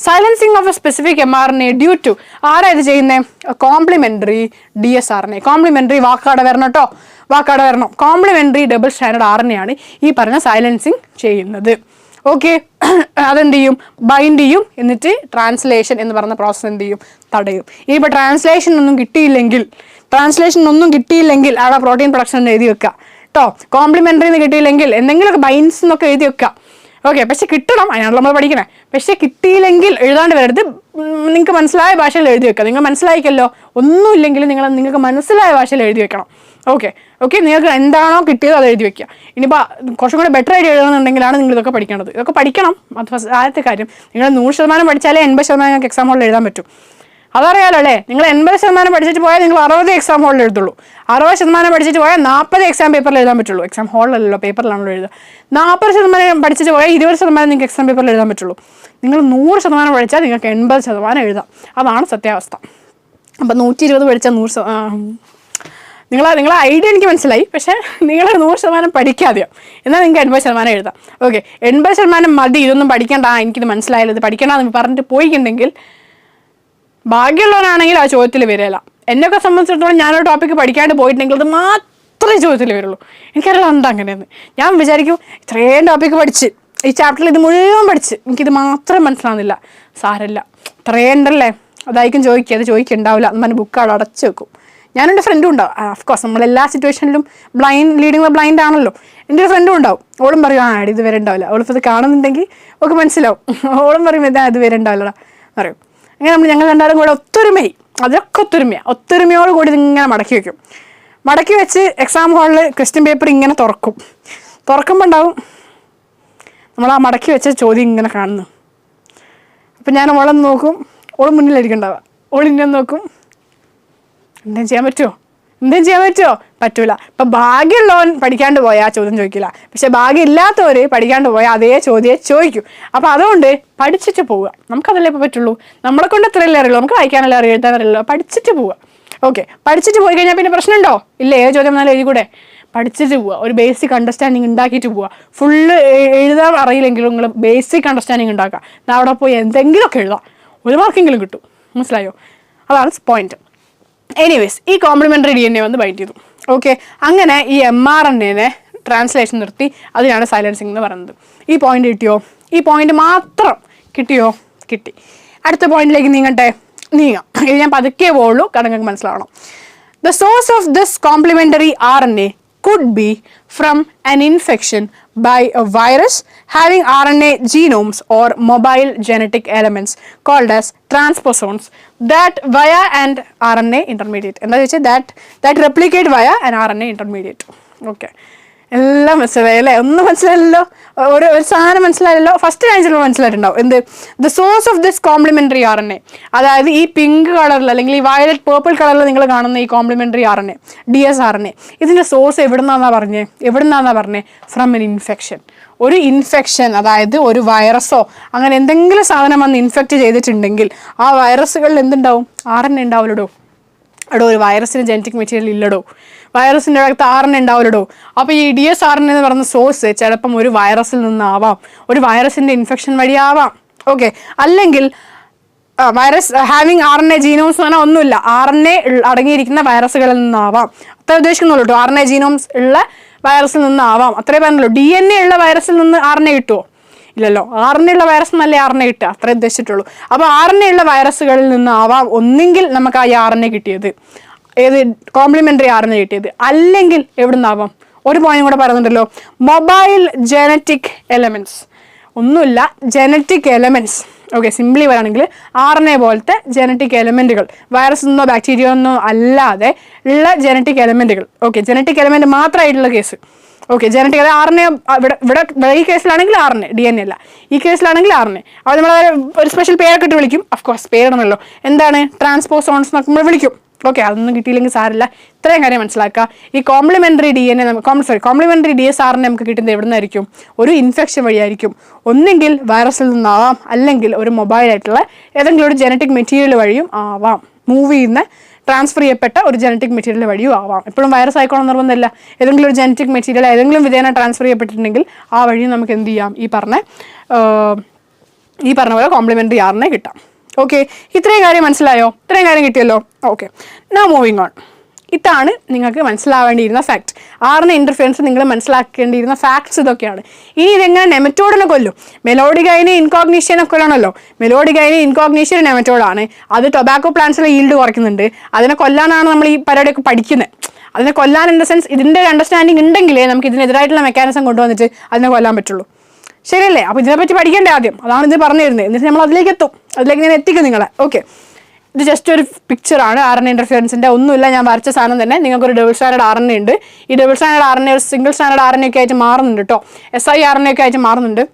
Silencing of a specific mRNA due to ആരാ ഇത് ചെയ്യുന്നത്? Complimentary DSRNA. കോംപ്ലിമെൻ്ററി വാക്കാടെ വരണം. കോംപ്ലിമെൻ്ററി ഡബിൾ സ്റ്റാൻഡേർഡ് RNA ആണ് ഈ പറഞ്ഞ സൈലൻസിങ് ചെയ്യുന്നത്. ഓക്കെ, അതെന്ത് ചെയ്യും? ബൈൻഡ് ചെയ്യും. എന്നിട്ട് ട്രാൻസ്ലേഷൻ എന്ന് പറയുന്ന പ്രോസസ്സ് എന്ത് ചെയ്യും? തടയും. ഇനിയിപ്പോൾ ട്രാൻസ്ലേഷൻ ഒന്നും കിട്ടിയില്ലെങ്കിൽ അവിടെ പ്രോട്ടീൻ പ്രൊഡക്ഷൻ എഴുതി വെക്കുക കേട്ടോ. കോംപ്ലിമെൻ്ററി എന്ന് കിട്ടിയില്ലെങ്കിൽ എന്തെങ്കിലുമൊക്കെ ബൈൻഡ്സ് എന്നൊക്കെ എഴുതി വെക്കുക. ഓക്കെ, പക്ഷെ കിട്ടണം, അതിനാണല്ലോ നമ്മൾ പഠിക്കണേ. പക്ഷെ കിട്ടിയില്ലെങ്കിൽ എഴുതാണ്ട് വരരുത്. നിങ്ങൾക്ക് മനസ്സിലായ ഭാഷയിൽ എഴുതി വെക്കുക. നിങ്ങൾ മനസ്സിലായിക്കല്ലോ, ഒന്നുമില്ലെങ്കിൽ നിങ്ങൾക്ക് മനസ്സിലായ ഭാഷയിൽ എഴുതി വെക്കണം. ഓക്കെ, നിങ്ങൾക്ക് എന്താണോ കിട്ടിയത് അത് എഴുതി വെക്കുക. ഇനിയിപ്പോൾ കുറച്ചും കൂടെ ബെറ്റർ ആയിട്ട് എഴുതണമെന്നുണ്ടെങ്കിലാണ് നിങ്ങൾ ഇതൊക്കെ പഠിക്കേണ്ടത്. ഇതൊക്കെ പഠിക്കണം. അത് ആദ്യത്തെ കാര്യം. നിങ്ങൾ 100% പഠിച്ചാലേ 80% നിങ്ങൾക്ക് എക്സാം ഹോളിൽ എഴുതാൻ പറ്റും. അതറിയാലോ അല്ലേ? നിങ്ങൾ 80% പഠിച്ചിട്ട് പോയാൽ നിങ്ങൾ 60 എക്സാം ഹോളിൽ എഴുതുള്ളൂ. 60% പഠിച്ചിട്ട് പോയാൽ 40 എക്സാം പേപ്പറിൽ എഴുതാൻ പറ്റുള്ളൂ. എക്സാം ഹോളിലല്ലോ, പേപ്പറിലാണല്ലോ എഴുതുക. 40% പഠിച്ചിട്ട് പോയാൽ 20% നിങ്ങൾക്ക് എക്സാം പേപ്പറിൽ എഴുതാൻ പറ്റുള്ളൂ. നിങ്ങൾ 100% പഠിച്ചാൽ നിങ്ങൾക്ക് 80% എഴുതാം. അതാണ് സത്യാവസ്ഥ. അപ്പം 120 പഠിച്ചാൽ 100%. നിങ്ങളെ ഐഡിയ എനിക്ക് മനസ്സിലായി. പക്ഷേ നിങ്ങൾ 100% പഠിക്കാതെയോ, എന്നാൽ നിങ്ങൾക്ക് 80% എഴുതാം. ഓക്കെ, 80% മതി, ഇതൊന്നും പഠിക്കേണ്ട, എനിക്കിത് മനസ്സിലായില്ല, ഇത് പഠിക്കണമെന്ന് പറഞ്ഞിട്ട് പോയിട്ടുണ്ടെങ്കിൽ ഭാഗ്യമുള്ളവനാണെങ്കിൽ ആ ചോദ്യത്തിൽ വരില്ല. എന്നെയൊക്കെ സംബന്ധിച്ചിടത്തോളം ഞാനൊരു ടോപ്പിക്ക് പഠിക്കാണ്ട് പോയിട്ടുണ്ടെങ്കിൽ അത് മാത്രമേ ചോദ്യത്തിൽ വരുള്ളൂ. എനിക്കറിയില്ല എന്താ അങ്ങനെയെന്ന്. ഞാൻ വിചാരിക്കും ഇത്രയും ടോപ്പിക്ക് പഠിച്ച് ഈ ചാപ്റ്ററിൽ ഇത് മുഴുവൻ പഠിച്ച് എനിക്കിത് മാത്രം മനസ്സിലാവുന്നില്ല. സാരമില്ല, ഇത്രയും ഉണ്ടല്ലേ, അതായിരിക്കും ചോദിക്കുക. അത് ചോദിക്കുന്നുണ്ടാവില്ല. നമ്മൾ ബുക്ക് അവിടെ അടച്ചു വെക്കും. ഞാനെൻ്റെ ഫ്രണ്ടും ഉണ്ടാവും. ഓഫ്കോഴ്സ് നമ്മളെല്ലാ സിറ്റുവേഷനിലും ലീഡിങ് ബ്ലൈൻഡ് ആണല്ലോ. എൻ്റെ ഒരു ഫ്രണ്ടും ഉണ്ടാവും. ഓളും പറയും ഇത് വരെ ഉണ്ടാവില്ല. ഓളിപ്പോൾ ഇത് കാണുന്നുണ്ടെങ്കിൽ ഒക്കെ മനസ്സിലാവും. ഓളും പറയും ഇത് വരെ ഉണ്ടാവില്ലടാ പറയും. അങ്ങനെ ഞങ്ങൾ രണ്ടാളും കൂടെ ഒത്തൊരുമയായി അതൊക്കെ ഒത്തൊരുമയോട് കൂടി ഇതിങ്ങനെ മടക്കി വെച്ച് എക്സാം ഹാളിൽ ക്വസ്റ്റ്യൻ പേപ്പർ ഇങ്ങനെ തുറക്കുമ്പോൾ ഉണ്ടാവും നമ്മൾ ആ മടക്കി വെച്ച ചോദ്യം ഇങ്ങനെ കാണുന്നു. അപ്പം ഞാൻ ഓളെ നോക്കും, ഓൾ മുന്നിലായിരിക്കും ഉണ്ടാവുക, ഓൾ ഇന്നെ നോക്കും. എന്തെങ്കിലും ചെയ്യാൻ പറ്റുമോ? പറ്റൂല. ഇപ്പം ഭാഗ്യമുള്ളവൻ പഠിക്കാണ്ട് പോയാൽ ആ ചോദ്യം ചോദിക്കില്ല, പക്ഷെ ഭാഗ്യമില്ലാത്തവർ പഠിക്കാണ്ട് പോയാൽ അതേ ചോദ്യം ചോദിക്കും. അപ്പം അതുകൊണ്ട് പഠിച്ചിട്ട് പോവുക. നമുക്കതല്ലേ ഇപ്പോൾ പറ്റുള്ളൂ. നമ്മളെ കൊണ്ട് എത്രയല്ലേ അറിയുള്ളൂ, നമുക്ക് വായിക്കാനല്ലേ അറിയുള്ളൂ, എഴുതാനറിയുള്ളൂ. പഠിച്ചിട്ട് പോവുക. ഓക്കെ, പഠിച്ചിട്ട് പോയി കഴിഞ്ഞാൽ പിന്നെ പ്രശ്നമുണ്ടോ? ഇല്ല, ഏത് ചോദ്യം വന്നാലും എഴുതിക്കൂടെ? പഠിച്ചിട്ട് പോവുക, ഒരു ബേസിക് അണ്ടർസ്റ്റാൻഡിങ് ഉണ്ടാക്കിയിട്ട് പോവുക. ഫുള്ള് എഴുതാൻ അറിയില്ലെങ്കിലും നിങ്ങൾ ബേസിക് അണ്ടർസ്റ്റാൻഡിങ് ഉണ്ടാക്കുക. അവിടെ പോയി എന്തെങ്കിലുമൊക്കെ എഴുതാം, 1 മാർക്കെങ്കിലും കിട്ടും. മനസ്സിലായോ? അതാണ് പോയിന്റ്. എനിവേസ്, ഈ കോംപ്ലിമെൻ്ററി DNA വന്ന് ബൈറ്റ് ചെയ്തു. ഓക്കെ, അങ്ങനെ ഈ mRNA ട്രാൻസ്ലേഷൻ നിർത്തി. അതിനാണ് സൈലൻസിങ് എന്ന് പറയുന്നത്. ഈ പോയിന്റ് കിട്ടിയോ? ഈ പോയിന്റ് മാത്രം കിട്ടിയോ? കിട്ടി. അടുത്ത പോയിന്റിലേക്ക് നീങ്ങാം. ഇത് ഞാൻ പതുക്കെ പോവുള്ളൂ, കാരണം നിങ്ങൾക്ക് മനസ്സിലാവണം. The source of this complementary RNA could be from an infection by a virus having RNA genomes or mobile genetic elements called as transposons that via an RNA intermediate. എന്താ വെച്ചാൽ that replicate via an RNA intermediate. Okay, എല്ലാം മനസ്സിലായല്ലേ? ഒന്നും മനസ്സിലായല്ലോ? ഒരു സാധനം മനസ്സിലായല്ലോ? First ഞാൻ ചിലപ്പോൾ മനസ്സിലായിട്ടുണ്ടാവും. എന്ത്? The source of this complementary RNA, അതായത് ഈ പിങ്ക് കളറിൽ അല്ലെങ്കിൽ ഈ വയലറ്റ് പേർപ്പിൾ കളറിൽ നിങ്ങൾ കാണുന്ന ഈ കോംപ്ലിമെൻ്ററി RNA, dsRNA, ഇതിൻ്റെ സോഴ്സ് എവിടുന്നാന്നാ പറഞ്ഞേ? From N infection. ഒരു ഇൻഫെക്ഷൻ, അതായത് ഒരു വൈറസോ അങ്ങനെ എന്തെങ്കിലും സാധനം വന്ന് ഇൻഫെക്റ്റ് ചെയ്തിട്ടുണ്ടെങ്കിൽ ആ വൈറസുകളിൽ എന്തുണ്ടാവും? RNA ഉണ്ടാവില്ലടോ. ഒരു വൈറസിന് ജനറ്റിക് മെറ്റീരിയൽ ഇല്ലടോ. വൈറസിൻ്റെ അകത്ത് RNA ഉണ്ടാവില്ലടോ. അപ്പോൾ ഈ dsRNA എന്ന് പറയുന്ന സോഴ്സ് ചിലപ്പം ഒരു വൈറസിൽ നിന്നാവാം, ഒരു വൈറസിൻ്റെ ഇൻഫെക്ഷൻ വഴിയാവാം. ഓക്കെ, അല്ലെങ്കിൽ വൈറസ് ഹാവിങ് RNA ജീനോംസ് എന്ന് പറഞ്ഞാൽ ഒന്നുമില്ല, RNA അടങ്ങിയിരിക്കുന്ന വൈറസുകളിൽ നിന്നാവാം. അത്ര ഉദ്ദേശിക്കുന്നുള്ളൂ കേട്ടോ. RNA ജീനോംസ് ഉള്ള വൈറസിൽ നിന്നാവാം, അത്രേ പറഞ്ഞുള്ളൂ. DNA ഉള്ള വൈറസിൽ നിന്ന് RNA കിട്ടുമോ? ഇല്ലല്ലോ. RNA ഉള്ള വൈറസ് നല്ല RNA കിട്ടുക, അത്രേ ഉദ്ദേശിച്ചിട്ടുള്ളൂ. അപ്പോൾ RNA ഉള്ള വൈറസുകളിൽ നിന്നാവാം ഒന്നെങ്കിൽ നമുക്ക് ആ RNA കിട്ടിയത്, ഏത് കോംപ്ലിമെൻ്ററി RNA കിട്ടിയത്, അല്ലെങ്കിൽ എവിടെ നിന്നാവാം? ഒരു പോയിന്റ് കൂടെ പറയുന്നുണ്ടല്ലോ, മൊബൈൽ ജനറ്റിക് എലമെൻറ്റ്സ്. ഒന്നുമില്ല, ജനറ്റിക് എലമെൻറ്റ്സ്. ഓക്കെ, സിംപ്ലി പറയുകയാണെങ്കിൽ RNA പോലത്തെ ജനറ്റിക് എലമെൻറ്റുകൾ, വൈറസ് എന്നോ ബാക്ടീരിയ എന്നോ അല്ലാതെ ഉള്ള ജനറ്റിക് എലമെൻറ്റുകൾ. ഓക്കെ, ജനറ്റിക് എലമെൻറ്റ് മാത്രമായിട്ടുള്ള കേസ്. ഓക്കെ, ജനറ്റിക്, അതായത് RNA ഇവിടെ ഈ കേസിലാണെങ്കിൽ RNA, DNA അല്ല. ഈ കേസിലാണെങ്കിൽ RNA. അപ്പോൾ നമ്മൾ ഒരു സ്പെഷ്യൽ പേരൊക്കെ ഇട്ട് വിളിക്കും. അഫ്കോഴ്സ് പേരിടണമല്ലോ. എന്താണ്? ട്രാൻസ്പോസോൺസ് എന്നൊക്കെ നമ്മൾ വിളിക്കും. ഓക്കെ, അതൊന്നും കിട്ടിയില്ലെങ്കിൽ സാരില്ല. ഇത്രയും കാര്യം മനസ്സിലാക്കുക. ഈ കോംപ്ലിമെൻ്ററി കോംപ്ലിമെൻ്ററി dsRNA നമുക്ക് കിട്ടുന്നത് എവിടെ നിന്നായിരിക്കും? ഒരു ഇൻഫെക്ഷൻ വഴിയായിരിക്കും. ഒന്നെങ്കിൽ വൈറസിൽ നിന്നാവാം, അല്ലെങ്കിൽ ഒരു മൊബൈലായിട്ടുള്ള ഏതെങ്കിലും ഒരു ജനറ്റിക് മെറ്റീരിയൽ വഴിയും ആവാം. മൂവ് ചെയ്യുന്ന ട്രാൻസ്ഫർ ചെയ്യപ്പെട്ട ഒരു ജനറ്റിക് മെറ്റീരിയൽ വഴിയും ആവാം. എപ്പോഴും വൈറസ് ആയിക്കോണം നിർബന്ധമില്ല. ഏതെങ്കിലും ഒരു ജനറ്റിക് മെറ്റീരിയൽ ഏതെങ്കിലും വിധേന ട്രാൻസ്ഫർ ചെയ്യപ്പെട്ടിട്ടുണ്ടെങ്കിൽ ആ വഴി നമുക്ക് എന്ത് ചെയ്യാം? ഈ പറഞ്ഞ പോലെ കോംപ്ലിമെൻ്ററി RNA കിട്ടാം. ഓക്കെ, ഇത്രയും കാര്യം മനസ്സിലായോ? ഇത്രയും കാര്യം കിട്ടിയല്ലോ? Okay, now moving on. ഇതാണ് നിങ്ങൾക്ക് മനസ്സിലാവേണ്ടിയിരുന്ന ഫാക്ട്. RNA ഇൻ്റർഫിയറൻസ് നിങ്ങൾ മനസ്സിലാക്കേണ്ടിയിരുന്ന ഫാക്ട്സ് ഇതൊക്കെയാണ്. ഇനി ഇതെങ്ങനെ നെമറ്റോഡിനെ കൊല്ലും? മെലോഡിഗൈനെ ഇൻകോഗ്നീഷ്യനെ കൊല്ലണമല്ലോ. മെലോഡിഗൈനെ ഇൻകോഗ്നീഷ്യൻ നെമറ്റോഡാണ്. അത് ടൊബാക്കോ പ്ലാന്റ്സിലെ ഈൽഡ് കുറയ്ക്കുന്നുണ്ട്. അതിനെ കൊല്ലാനാണ് നമ്മൾ ഈ പരിപാടിയൊക്കെ പഠിക്കുന്നത്. അതിനെ കൊല്ലാൻ ഇൻ ദ സെൻസ് ഇതിൻ്റെ ഒരു അണ്ടർസ്റ്റാൻഡിങ് ഉണ്ടെങ്കിലേ നമുക്ക് ഇതിനെതിരായിട്ടുള്ള മെക്കാനിസം കൊണ്ടുവന്നിട്ട് അതിനെ കൊല്ലാൻ പറ്റുള്ളൂ. ശരിയല്ലേ? അപ്പോൾ ഇതിനെപ്പറ്റി പഠിക്കേണ്ടേ ആദ്യം. അതാണ് ഇത് പറഞ്ഞു തരുന്നത്. എന്നിട്ട് നമ്മൾ അതിലേക്ക് എത്തും. അതിലേക്ക് ഞാൻ എത്തിക്കും നിങ്ങളെ. ഓക്കെ, ഇത് ജസ്റ്റ് ഒരു പിക്ചറാണ് RNA ഇൻ്റർഫിയറൻസിൻ്റെ. ഒന്നുമില്ല, ഞാൻ വരച്ച സാധനം തന്നെ. നിങ്ങൾക്കൊരു ഡബിൾ സ്റ്റാൻഡേർഡ് RNA ഉണ്ട്. ഈ ഡബിൾ സ്റ്റാൻഡേർഡ് RNA ഒരു സിംഗിൾ സ്റ്റാൻഡേർഡ് RNA ഒക്കെ ആയിട്ട് മാറുന്നുണ്ട് കേട്ടോ. siRNA ഒക്കെ ആയിട്ട് മാറുന്നുണ്ട്.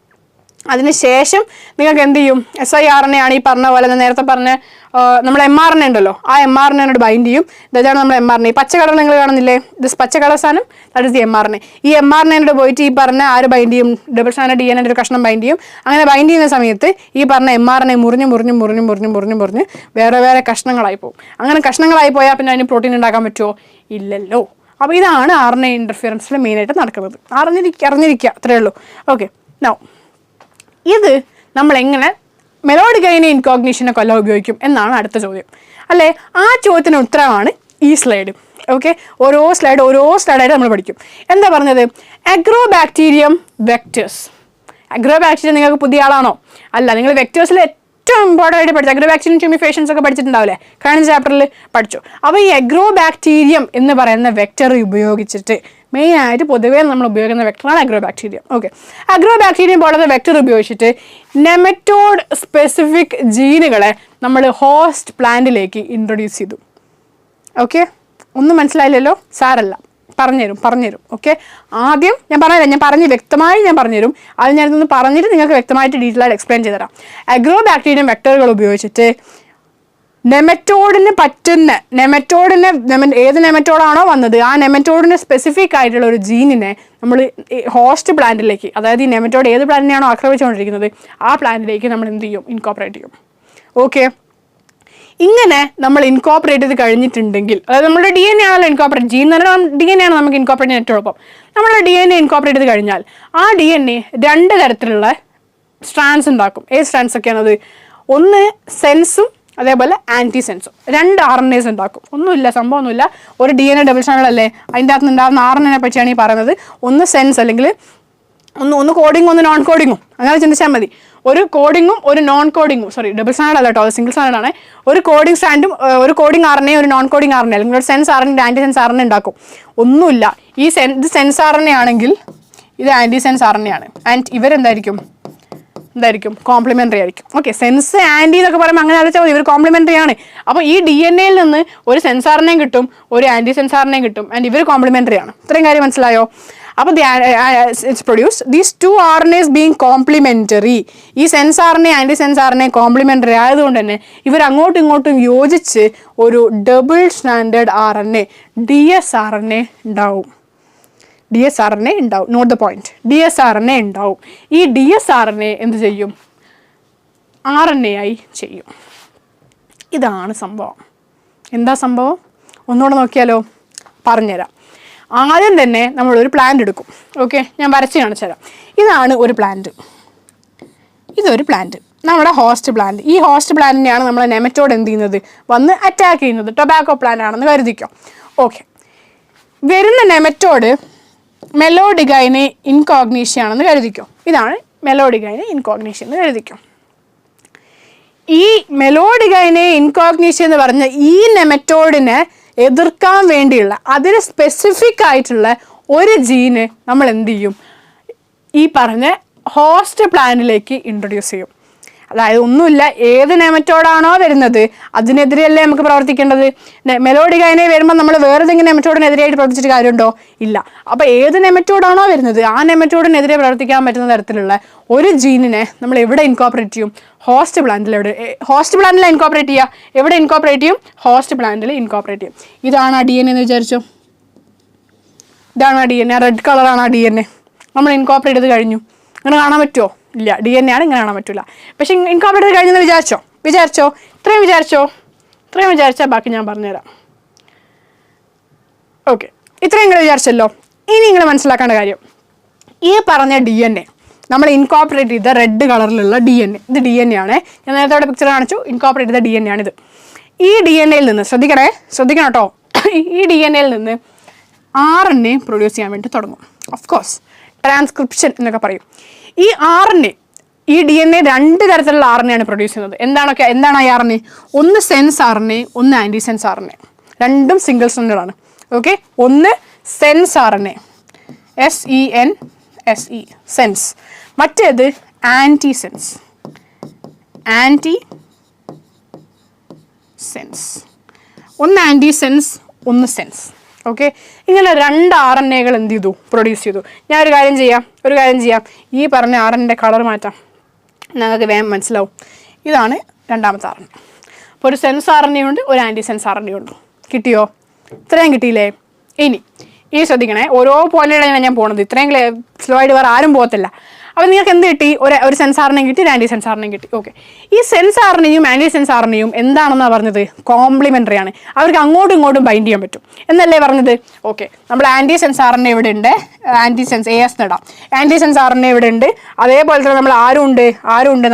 അതിനുശേഷം നിങ്ങൾക്ക് എന്ത് ചെയ്യും? siRNA ആണ് ഈ പറഞ്ഞ പോലെ നേരത്തെ പറഞ്ഞ നമ്മൾ mRNA ഉണ്ടല്ലോ, ആ mRNA ബൈൻഡ് ചെയ്യും. ഇതാണ് നമ്മൾ mRNA. പച്ച കളർ നിങ്ങൾ കാണുന്നില്ലേ? ഇത് പച്ച കളർ സാധനം, ദാറ്റ് ഇസ് ദി mRNA. ഈ mRNA പോയിട്ട് ഈ പറഞ്ഞ ആര് ബൈൻഡ് ചെയ്യും? ഡബിൾ സ്റ്റാൻഡേർഡ് DNA ഒരു കഷ്ണം ബൈൻഡ് ചെയ്യും. അങ്ങനെ ബൈൻഡ് ചെയ്യുന്ന സമയത്ത് ഈ പറഞ്ഞ mRNA മുറിഞ്ഞ് വേറെ കഷ്ണങ്ങളായി പോകും. അങ്ങനെ കഷ്ണങ്ങളായി പോയാൽ പിന്നെ അതിന് പ്രോട്ടീൻ ഉണ്ടാക്കാൻ പറ്റുമോ? ഇല്ലല്ലോ. അപ്പോൾ ഇതാണ് RNA ഇൻ്റർഫിയറൻസിൽ മെയിനായിട്ട് നടക്കുന്നത്. അറിഞ്ഞിരിക്കുക, അത്രയേ ഉള്ളൂ. ഓക്കെ, നൗ ഇത് നമ്മളെങ്ങനെ മെലോഡിഗൈനെ ഇൻകോഗ്നീഷനെ കൊല്ലാൻ ഉപയോഗിക്കും എന്നാണ് അടുത്ത ചോദ്യം അല്ലേ? ആ ചോദ്യത്തിന് ഉത്തരമാണ് ഈ സ്ലൈഡ്. ഓക്കെ, ഓരോ സ്ലൈഡായിട്ട് നമ്മൾ പഠിക്കും. എന്താ പറഞ്ഞത്? Agrobacterium vectors. അഗ്രോബാക്ടീരിയം നിങ്ങൾക്ക് പുതിയ ആളാണോ? അല്ല, നിങ്ങൾ വെക്ടേഴ്സിൽ ഏറ്റവും ഇമ്പോർട്ടൻ്റ് ആയിട്ട് പഠിച്ചു. അഗ്രോബാക്ടീരിയം ട്യൂമിഫേഷൻസ് ഒക്കെ പഠിച്ചിട്ടുണ്ടാവില്ലേ? കഴിഞ്ഞ ചാപ്റ്ററിൽ പഠിച്ചു. അപ്പോൾ ഈ അഗ്രോബാക്ടീരിയം എന്ന് പറയുന്ന വെക്ടർ ഉപയോഗിച്ചിട്ട് മെയിനായിട്ട് പൊതുവേ നമ്മൾ ഉപയോഗിക്കുന്ന വെക്ടറാണ് അഗ്രോബാക്ടീരിയം. ഓക്കെ, അഗ്രോബാക്ടീരിയം പോലത്തെ വെക്ടർ ഉപയോഗിച്ചിട്ട് നെമറ്റോഡ് സ്പെസിഫിക് ജീനുകളെ നമ്മൾ ഹോസ്റ്റ് പ്ലാന്റിലേക്ക് ഇൻട്രൊഡ്യൂസ് ചെയ്തു. ഓക്കെ, ഒന്നും മനസ്സിലായില്ലല്ലോ? സാരല്ല, പറഞ്ഞുതരും. ഓക്കെ, ആദ്യം ഞാൻ വ്യക്തമായി പറഞ്ഞുതരും. അത് ഞാനിതൊന്ന് പറഞ്ഞിട്ട് നിങ്ങൾക്ക് വ്യക്തമായിട്ട് ഡീറ്റെയിൽ ആയിട്ട് എക്സ്പ്ലെയിൻ ചെയ്തുതരാം. അഗ്രോബാക്ടീരിയം വെക്ടറുകൾ ഉപയോഗിച്ചിട്ട് നെമറ്റോഡിന് ഏത് നെമറ്റോഡാണോ വന്നത് ആ നെമറ്റോഡിന് സ്പെസിഫിക് ആയിട്ടുള്ള ഒരു ജീനിനെ നമ്മൾ ഹോസ്റ്റ് പ്ലാന്റിലേക്ക്, അതായത് ഈ നെമറ്റോഡ് ഏത് പ്ലാന്റിനെയാണോ ആക്രമിച്ചുകൊണ്ടിരിക്കുന്നത് ആ പ്ലാന്റിലേക്ക് നമ്മൾ എന്ത് ചെയ്യും? ഇൻകോപ്പറേറ്റ് ചെയ്യും. ഓക്കെ, ഇങ്ങനെ നമ്മൾ ഇൻകോപ്പറേറ്റ് ചെയ്ത് കഴിഞ്ഞിട്ടുണ്ടെങ്കിൽ, അതായത് നമ്മുടെ DNA ആണല്ലോ ഇൻകോപ്പറേറ്റ്, ജീൻ എന്ന് പറഞ്ഞാൽ DNA ആണ് നമുക്ക് ഇൻകോപ്പറേറ്റ് ചെയ്യാൻ ഏറ്റവും എളുപ്പം. നമ്മുടെ DNA ഇൻകോപ്പറേറ്റ് ചെയ്ത് കഴിഞ്ഞാൽ ആ DNA 2 തരത്തിലുള്ള സ്ട്രാൻഡ്സ് ഉണ്ടാക്കും. ഏത് സ്ട്രാൻഡ്സ് ഒക്കെയാണത്? ഒന്ന് സെൻസും അതേപോലെ ആൻറ്റി സെൻസും. 2 RNAs ഉണ്ടാക്കും. സംഭവമൊന്നുമില്ല, ഒരു DNA ഡബിൾ സ്റ്റാൻഡേർഡ് അല്ലേ, അതിൻ്റെ അകത്ത് ഉണ്ടാകുന്ന RNA പറ്റിയാണ് ഈ പറയുന്നത്. ഒന്ന് സെൻസ് അല്ലെങ്കിൽ ഒന്ന് കോഡിങ്ങും ഒന്ന് നോൺ കോഡിങ്ങും, അങ്ങനെ ചിന്തിച്ചാൽ മതി. ഒരു കോഡിങ്ങും ഒരു നോൺ കോഡിങ്ങും, ഡബിൾ സ്റ്റാൻഡേർഡ് അല്ല കേട്ടോ, അത് സിംഗിൾ സ്റ്റാൻഡേർഡ് ആണ്. ഒരു കോഡിങ് സ്റ്റാൻഡും ഒരു കോഡിങ് RNA ഒരു നോൺ കോഡിങ് RNA അല്ലെങ്കിൽ ഒരു sense RNA anti sense RNA ഉണ്ടാക്കും. ഒന്നുമില്ല, ഇത് സെൻസ് RNA ആണെങ്കിൽ ഇത് ആൻറ്റി സെൻസ് RNA ആണ്. ആൻഡ് ഇവരെന്തായിരിക്കും? കോംപ്ലിമെൻ്ററി ആയിരിക്കും. ഓക്കെ, സെൻസ് ആൻറ്റി എന്നൊക്കെ പറയുമ്പോൾ അങ്ങനെ ആലോചിച്ചാൽ മതി, ഇവർ കോംപ്ലിമെൻ്ററി ആണ്. അപ്പോൾ ഈ DNA നിന്ന് ഒരു സെൻസ് RNA കിട്ടും, ഒരു ആൻറ്റി സെൻസ് RNA കിട്ടും, ആൻഡ് ഇവർ കോംപ്ലിമെൻ്ററി ആണ്. ഇത്രയും കാര്യം മനസ്സിലായോ? അപ്പോൾ it's produced these 2 RNAs being complementary. ഈ sense RNA anti sense RNA complementary ആയതുകൊണ്ട് തന്നെ ഇവർ അങ്ങോട്ടും ഇങ്ങോട്ടും യോജിച്ച് ഒരു ഡബിൾ സ്റ്റാൻഡേർഡ് RNA DSRNA ഉണ്ടാവും. Note the point. DSRNA ഉണ്ടാവും. ഈ DSRNA എന്ത് ചെയ്യും? RNA ആയി ചെയ്യും. ഇതാണ് സംഭവം. എന്താ സംഭവം? ഒന്നുകൂടെ നോക്കിയാലോ? പറഞ്ഞുതരാം. ആദ്യം തന്നെ നമ്മളൊരു പ്ലാന്റ് എടുക്കും. ഓക്കെ, ഞാൻ വരച്ച് കാണിച്ചു തരാം. ഇതാണ് ഒരു പ്ലാന്റ്. ഇതൊരു പ്ലാന്റ്, നമ്മുടെ ഹോസ്റ്റ് പ്ലാന്റ്. ഈ ഹോസ്റ്റ് പ്ലാന്റിനെയാണ് നമ്മളെ നെമറ്റോഡ് എന്ത് ചെയ്യുന്നത്? വന്ന് അറ്റാക്ക് ചെയ്യുന്നത്. ടൊബാക്കോ പ്ലാന്റ് ആണെന്ന് കരുതിക്കോ. ഓക്കെ, വരുന്ന നെമറ്റോഡ് മെലോഡിഗൈനെ ഇൻകോഗ്നീഷ്യ ആണെന്ന് കരുതിക്കോ. ഇതാണ് മെലോഡിഗൈനെ ഇൻകോഗ്നീഷ്യ എന്ന് കരുതിക്കോ. ഈ മെലോഡിഗൈനെ ഇൻകോഗ്നീഷ്യ എന്ന് പറഞ്ഞ ഈ നെമറ്റോഡിനെ എതിർക്കാൻ വേണ്ടിയുള്ള, അതിന് സ്പെസിഫിക് ആയിട്ടുള്ള ഒരു ജീന് നമ്മൾ എന്ത് ചെയ്യും? ഈ പറഞ്ഞ ഹോസ്റ്റ് പ്ലാന്റിലേക്ക് ഇൻട്രൊഡ്യൂസ് ചെയ്യും. അതായത് ഒന്നുമില്ല, ഏത് നെമറ്റോഡാണോ വരുന്നത് അതിനെതിരെയല്ലേ നമുക്ക് പ്രവർത്തിക്കേണ്ടത്. മെലോഡിഗൈനെ വരുമ്പോൾ നമ്മൾ വേറെ ഏതെങ്കിലും നെമറ്റോഡിനെതിരായിട്ട് പ്രവർത്തിച്ചിട്ട് കാര്യമുണ്ടോ? ഇല്ല. അപ്പോൾ ഏത് നെമറ്റോഡാണോ വരുന്നത് ആ നെമറ്റോഡിനെതിരെ പ്രവർത്തിക്കാൻ പറ്റുന്ന തരത്തിലുള്ള ഒരു ജീനിനെ നമ്മൾ എവിടെ ഇൻകോപ്പറേറ്റ് ചെയ്യും? ഹോസ്റ്റ് പ്ലാന്റിൽ. ഹോസ്റ്റ് പ്ലാന്റിൽ ഇൻകോപ്പറേറ്റ് ചെയ്യുക. എവിടെ ഇൻകോപ്പറേറ്റ് ചെയ്യും? ഹോസ്റ്റ് പ്ലാന്റിൽ ഇൻകോപ്പറേറ്റ് ചെയ്യും. ഇതാണ് ആ DNA എന്ന് വിചാരിച്ചോ. ഇതാണ് ആ DNA. റെഡ് കളറാണ് ആ DNA. നമ്മൾ ഇൻകോപ്പറേറ്റ് ചെയ്ത് കഴിഞ്ഞു. അങ്ങനെ കാണാൻ പറ്റുമോ? ഇല്ല, DNA ആണ്, ഇങ്ങനെ കാണാൻ പറ്റില്ല. പക്ഷെ ഇൻകോപ്പറേറ്റ് ചെയ്ത് കഴിഞ്ഞെന്ന് വിചാരിച്ചോ. ഇത്രയും വിചാരിച്ചാൽ ബാക്കി ഞാൻ പറഞ്ഞുതരാം. ഓക്കെ, ഇത്രയും നിങ്ങൾ വിചാരിച്ചല്ലോ. ഇനി നിങ്ങൾ മനസ്സിലാക്കേണ്ട കാര്യം, ഈ പറഞ്ഞ DNA നമ്മൾ ഇൻകോപ്പറേറ്റ് ചെയ്ത റെഡ് കളറിലുള്ള DNA, ഇത് DNA ആണ്. ഞാൻ നേരത്തെ അവിടെ പിക്ചർ കാണിച്ചു. ഇൻകോപ്പറേറ്റ് ചെയ്ത DNA ആണിത്. ഈ DNAയിൽ നിന്ന് ശ്രദ്ധിക്കണം കേട്ടോ. ഈ DNAയിൽ നിന്ന് RNA പ്രൊഡ്യൂസ് ചെയ്യാൻ വേണ്ടി തുടങ്ങും. ഓഫ് കോഴ്സ് ട്രാൻസ്ക്രിപ്ഷൻ എന്നൊക്കെ പറയും. ഈ RNA, ഈ DNA 2 തരത്തിലുള്ള RNA ആണ് പ്രൊഡ്യൂസ് ചെയ്യുന്നത്. എന്താണ് ഈ RNA? ഒന്ന് സെൻസ് RNA, ഒന്ന് ആൻറ്റി സെൻസ് RNA. രണ്ടും സിംഗിൾ സ്റ്റാൻഡേർഡ് ആണ്. ഓക്കെ, ഒന്ന് സെൻസ് RNA, SENSE, സെൻസ്. മറ്റേത് ആൻറ്റി സെൻസ്. ഒന്ന് ആൻറ്റി സെൻസ്, ഒന്ന് സെൻസ്. ഓക്കെ, ഇങ്ങനെ 2 RNAകൾ എന്ത് ചെയ്തു? പ്രൊഡ്യൂസ് ചെയ്തു. ഞാൻ ഒരു കാര്യം ചെയ്യാം. ഈ പറഞ്ഞ RNA കളർ മാറ്റാം, നിങ്ങൾക്ക് വേഗം മനസ്സിലാവും. ഇതാണ് രണ്ടാമത്തെ RNA. അപ്പോൾ ഒരു സെൻസ് RNA ഉണ്ട്, ഒരു ആൻറ്റി സെൻസ് RNA ഉണ്ട്. കിട്ടിയോ? ഇത്രയും കിട്ടിയില്ലേ? ഇനി ശ്രദ്ധിക്കണേ, ഓരോ പോയിന്റിലാണ് ഞാൻ പോകുന്നത്. ഇത്രയും സ്ലോ ആയിട്ട് വേറെ ആരും പോകത്തില്ല. അപ്പോൾ നിങ്ങൾക്ക് എന്ത് കിട്ടി? ഒരു സെൻസ് RNA കിട്ടി, ഒരു ആൻറ്റി സെൻസ് RNA കിട്ടി. ഓക്കെ, ഈ സെൻസ് RNAയും ആൻറ്റി സെൻസ് RNAയും എന്താണെന്നാണ് പറഞ്ഞത്? കോംപ്ലിമെൻ്ററി ആണ്. അവർക്ക് അങ്ങോട്ടും ഇങ്ങോട്ടും ബൈൻഡ് ചെയ്യാൻ പറ്റും എന്നല്ലേ പറഞ്ഞത്? ഓക്കെ, നമ്മൾ ആൻറ്റി സെൻസ് RNA ഇവിടെ ഉണ്ട്, ആൻറ്റി സെൻസ് AS നടാം. ആൻറ്റി സെൻസ് RNA ഇവിടെ ഉണ്ട്. അതേപോലെ തന്നെ നമ്മൾ ആരുണ്ട്?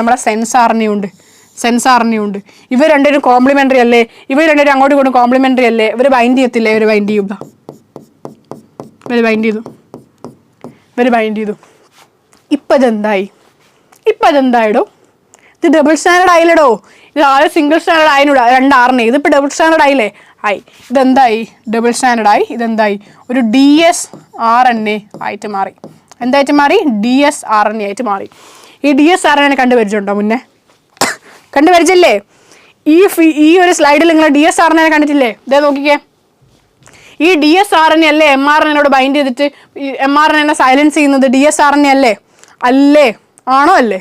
നമ്മളെ സെൻസ് RNA ഉണ്ട്. ഇവർ രണ്ടുപേരും കോംപ്ലിമെൻ്ററി അല്ലേ? ഇവർ രണ്ടുപേരും അങ്ങോട്ടും ഇങ്ങോട്ടും കോംപ്ലിമെൻ്ററി അല്ലേ? ഇവർ ബൈൻഡ് ചെയ്യത്തില്ലേ? ഇവർ ബൈൻഡ് ചെയ്തു. ഇപ്പം ഇതെന്തായിടോ? ഇത് ഡബിൾ സ്റ്റാൻഡേർഡ് ആയില്ലടോ. ഇത് ആദ്യം സിംഗിൾ സ്റ്റാൻഡേർഡ് ആയിനൂടാ, 2 RNA. ഇതിപ്പോൾ ഡബിൾ സ്റ്റാൻഡേർഡ് ആയില്ലേ? ആയി. ഇതെന്തായി? ഡബിൾ സ്റ്റാൻഡേർഡ് ആയി. ഇതെന്തായി? ഒരു DSRNA ആയിട്ട് മാറി. എന്തായിട്ട് മാറി? DSRNA ആയിട്ട് മാറി. ഈ DSRNA കണ്ടുപരിച്ചിട്ടുണ്ടോ മുന്നേ? കണ്ടുപരിച്ചില്ലേ? ഈ ഒരു സ്ലൈഡിൽ നിങ്ങൾ DSRNA കണ്ടിട്ടില്ലേ? ഇതേ നോക്കിക്കേ. ഈ DSRNA അല്ലേ mRNA ബൈൻഡ് ചെയ്തിട്ട് mRNA സൈലൻസ് ചെയ്യുന്നത്? DSRNA അല്ലേ? അല്ലേ? ആണോ? അല്ലേ?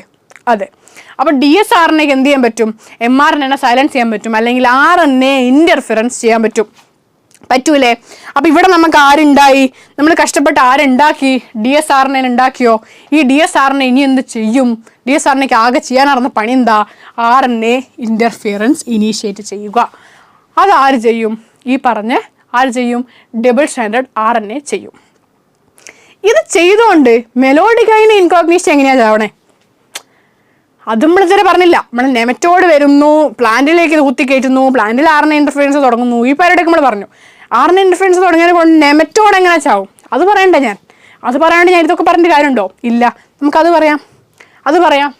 അതെ. അപ്പോൾ DSRNAക്ക് എന്ത് ചെയ്യാൻ പറ്റും? mRNA സൈലൻസ് ചെയ്യാൻ പറ്റും, അല്ലെങ്കിൽ RNA ഇൻ്റർഫിറൻസ് ചെയ്യാൻ പറ്റൂലേ? അപ്പോൾ ഇവിടെ നമുക്ക് ആരുണ്ടായി? നമ്മൾ കഷ്ടപ്പെട്ട് ആരുണ്ടാക്കി? DSRNA ഉണ്ടാക്കിയോ? ഈ DSRNA ഇനി എന്ത് ചെയ്യും? DSRNAക്ക് ആകെ ചെയ്യാൻ നടന്ന പണി എന്താ? RNA ഇൻ്റർഫിയറൻസ് ഇനീഷ്യേറ്റ് ചെയ്യുക. അതാര് ചെയ്യും? ഈ പറഞ്ഞ ആര് ചെയ്യും? ഡബിൾ സ്റ്റാൻഡേർഡ് RNA ചെയ്യും. ഇത് ചെയ്തുകൊണ്ട് മെലോഡികൈൻ ഇൻകോഗ്നീഷൻ എങ്ങനെയാണ് ചാവണേ? അത് നമ്മൾ ഇതുവരെ പറഞ്ഞില്ല. നമ്മൾ നെമറ്റോഡ് വരുന്നു, പ്ലാന്റിലേക്ക് കുത്തിക്കയറ്റുന്നു, പ്ലാന്റിൽ RNA ഇൻ്റർഫിയറൻസ് തുടങ്ങുന്നു. ഈ പരിപാടിയൊക്കെ നമ്മൾ പറഞ്ഞു. RNA ഇൻ്റർഫിയറൻസ് തുടങ്ങിയതിനെ കൊണ്ട് നെമറ്റോഡ് എങ്ങനെ ചാവും? അത് പറയണ്ടേ ഞാൻ? അത് പറയാണ്ട് ഞാൻ ഇതൊക്കെ പറഞ്ഞിട്ട് കാര്യമുണ്ടോ? ഇല്ല. നമുക്കത് പറയാം.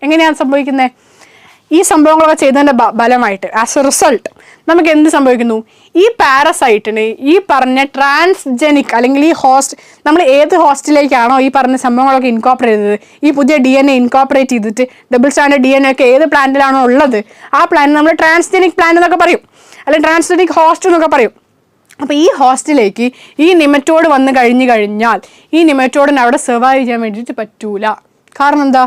എങ്ങനെയാണ് സംഭവിക്കുന്നത്? ഈ സംഭവങ്ങളൊക്കെ ചെയ്തതിൻ്റെ ഫലമായിട്ട് ആസ് എ റിസൾട്ട് നമുക്ക് എന്ത് സംഭവിക്കുന്നു? ഈ പാരസൈറ്റിന് ഈ പറഞ്ഞ ട്രാൻസ്ജെനിക് അല്ലെങ്കിൽ ഈ നമ്മൾ ഏത് ഹോസ്റ്റിലേക്കാണോ ഈ പറഞ്ഞ സംഭവങ്ങളൊക്കെ ഇൻകോപ്പറേറ്റ് ചെയ്തത്, ഈ പുതിയ DNA ഇൻകോപ്പറേറ്റ് ചെയ്തിട്ട് ഡബിൾ സ്റ്റാൻഡേർഡ് DNA ഒക്കെ ഏത് പ്ലാന്റിലാണോ ഉള്ളത് ആ പ്ലാന്റ് നമ്മൾ ട്രാൻസ്ജെനിക് പ്ലാന്റ് എന്നൊക്കെ പറയും, അല്ലെങ്കിൽ ട്രാൻസ്ജെനിക് ഹോസ്റ്റ് എന്നൊക്കെ പറയും. അപ്പോൾ ഈ ഹോസ്റ്റിലേക്ക് ഈ നിമറ്റോഡ് വന്നു കഴിഞ്ഞാൽ ഈ നിമറ്റോഡിന് അവിടെ സർവൈവ് ചെയ്യാൻ വേണ്ടിയിട്ട് പറ്റൂല. കാരണം എന്താ?